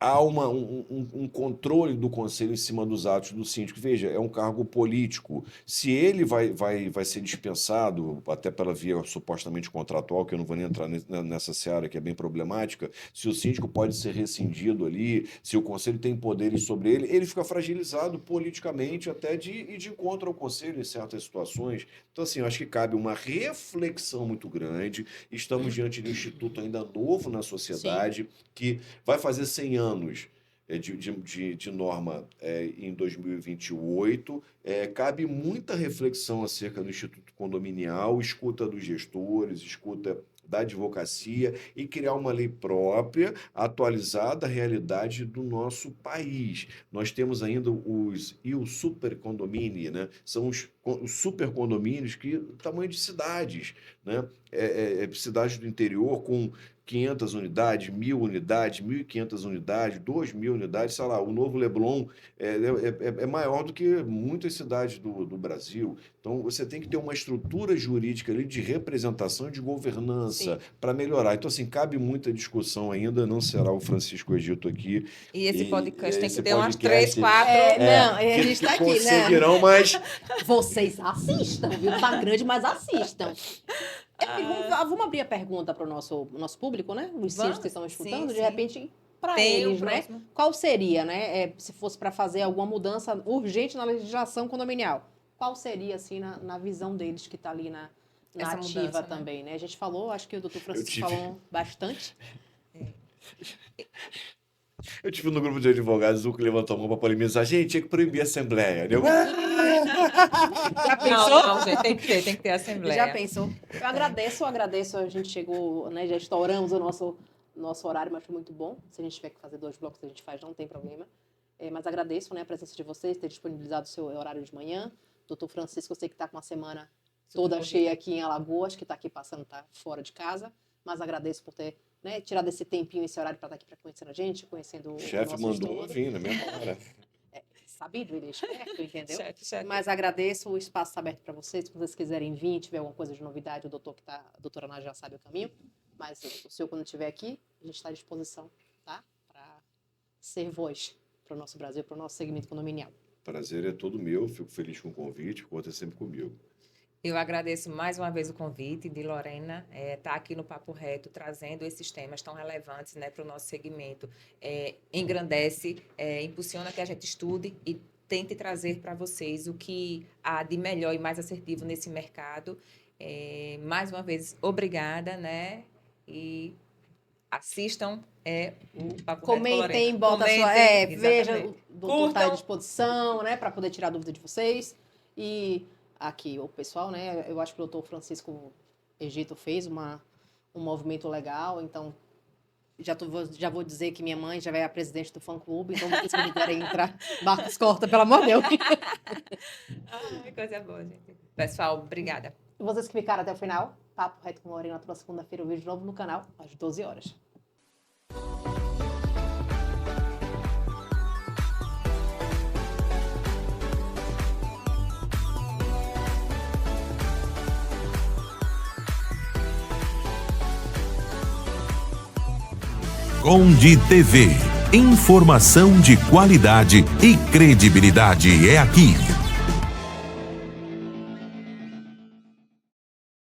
há um controle do conselho em cima dos atos do síndico. Veja, é um cargo político. Se ele vai ser dispensado, até pela via supostamente contratual, que eu não vou nem entrar nessa seara que é bem problemática, se o síndico pode ser rescindido ali, se o conselho tem poderes sobre ele, ele fica fragilizado politicamente até de ir de encontro ao conselho em certas situações. Então, assim, eu acho que cabe uma reflexão muito grande. Estamos diante de um instituto ainda novo na sociedade, que vai fazer 100 anos de norma em 2028, cabe muita reflexão acerca do Instituto Condominial, escuta dos gestores, escuta da advocacia e criar uma lei própria, atualizada à realidade do nosso país. Nós temos ainda os supercondomínios, né? São os supercondomínios que tamanho de cidades, né? Cidades do interior com 500 unidades, 1.000 unidades, 1.500 unidades, 2.000 unidades, sei lá, o Novo Leblon é maior do que muitas cidades do Brasil. Então, você tem que ter uma estrutura jurídica ali de representação e de governança para melhorar. Então, assim, cabe muita discussão ainda, não será o Francisco Egito aqui. E esse podcast tem que ter podcast, umas 3, 4... Não, a gente está aqui, né? Conseguirão, mas... Vocês assistam, viu? Tá grande, mas assistam. Vamos abrir a pergunta para o nosso público, né? Os síndicos que estão escutando, sim, de repente, para Tem eles, o né? próximo. Qual seria, né? Se fosse para fazer alguma mudança urgente na legislação condominial, qual seria, assim, na visão deles que está ali na Essa ativa mudança, né? também, né? A gente falou, acho que o doutor Francisco tive- falou bastante. Eu tive no grupo de advogados um que levantou a mão para polemizar. Gente, tinha que proibir a assembleia. Eu... Já pensou? Não, gente, tem que ter assembleia. Já pensou? Eu agradeço, a gente chegou, né, já estouramos o nosso horário, mas foi muito bom. Se a gente tiver que fazer 2 blocos, a gente faz, não tem problema. Mas agradeço, né, a presença de vocês, ter disponibilizado o seu horário de manhã. Doutor Francisco, eu sei que está com uma semana toda cheia aqui em Alagoas, que está aqui passando, está fora de casa, mas agradeço por ter, né, tirado esse tempinho, esse horário para estar aqui para conhecer a gente, conhecendo O chefe nosso mandou gestor. vir na mesma hora. Sabido, ele é esperto, entendeu? Chefe. Mas agradeço, o espaço está aberto para vocês. Se vocês quiserem vir, tiver alguma coisa de novidade, a doutora Ana já sabe o caminho. Mas o senhor, quando estiver aqui, a gente está à disposição, tá? Para ser voz para o nosso Brasil, para o nosso segmento condominial. Prazer é todo meu, fico feliz com o convite, conta sempre comigo. Eu agradeço mais uma vez o convite de Lorena, estar aqui no Papo Reto, trazendo esses temas tão relevantes, né, para o nosso segmento. Engrandece, impulsiona que a gente estude e tente trazer para vocês o que há de melhor e mais assertivo nesse mercado. Mais uma vez, obrigada, né? E assistam o Papo Reto com Lorena. Comentem, bota Comentem, sua. Veja, exatamente. o doutor está à Curtam. disposição, né? Para poder tirar a dúvida de vocês. E aqui, o pessoal, né? Eu acho que o doutor Francisco Egito fez um movimento legal, então já vou dizer que minha mãe já é a presidente do fã-clube, então vocês que quiserem entrar, Marcos corta, pelo amor de Deus. Ai, coisa boa, gente. Pessoal, obrigada. E vocês que ficaram até o final, Papo Reto com Lorena, toda segunda-feira, eu vejo de novo no canal, às 12 horas. Conde TV. Informação de qualidade e credibilidade é aqui.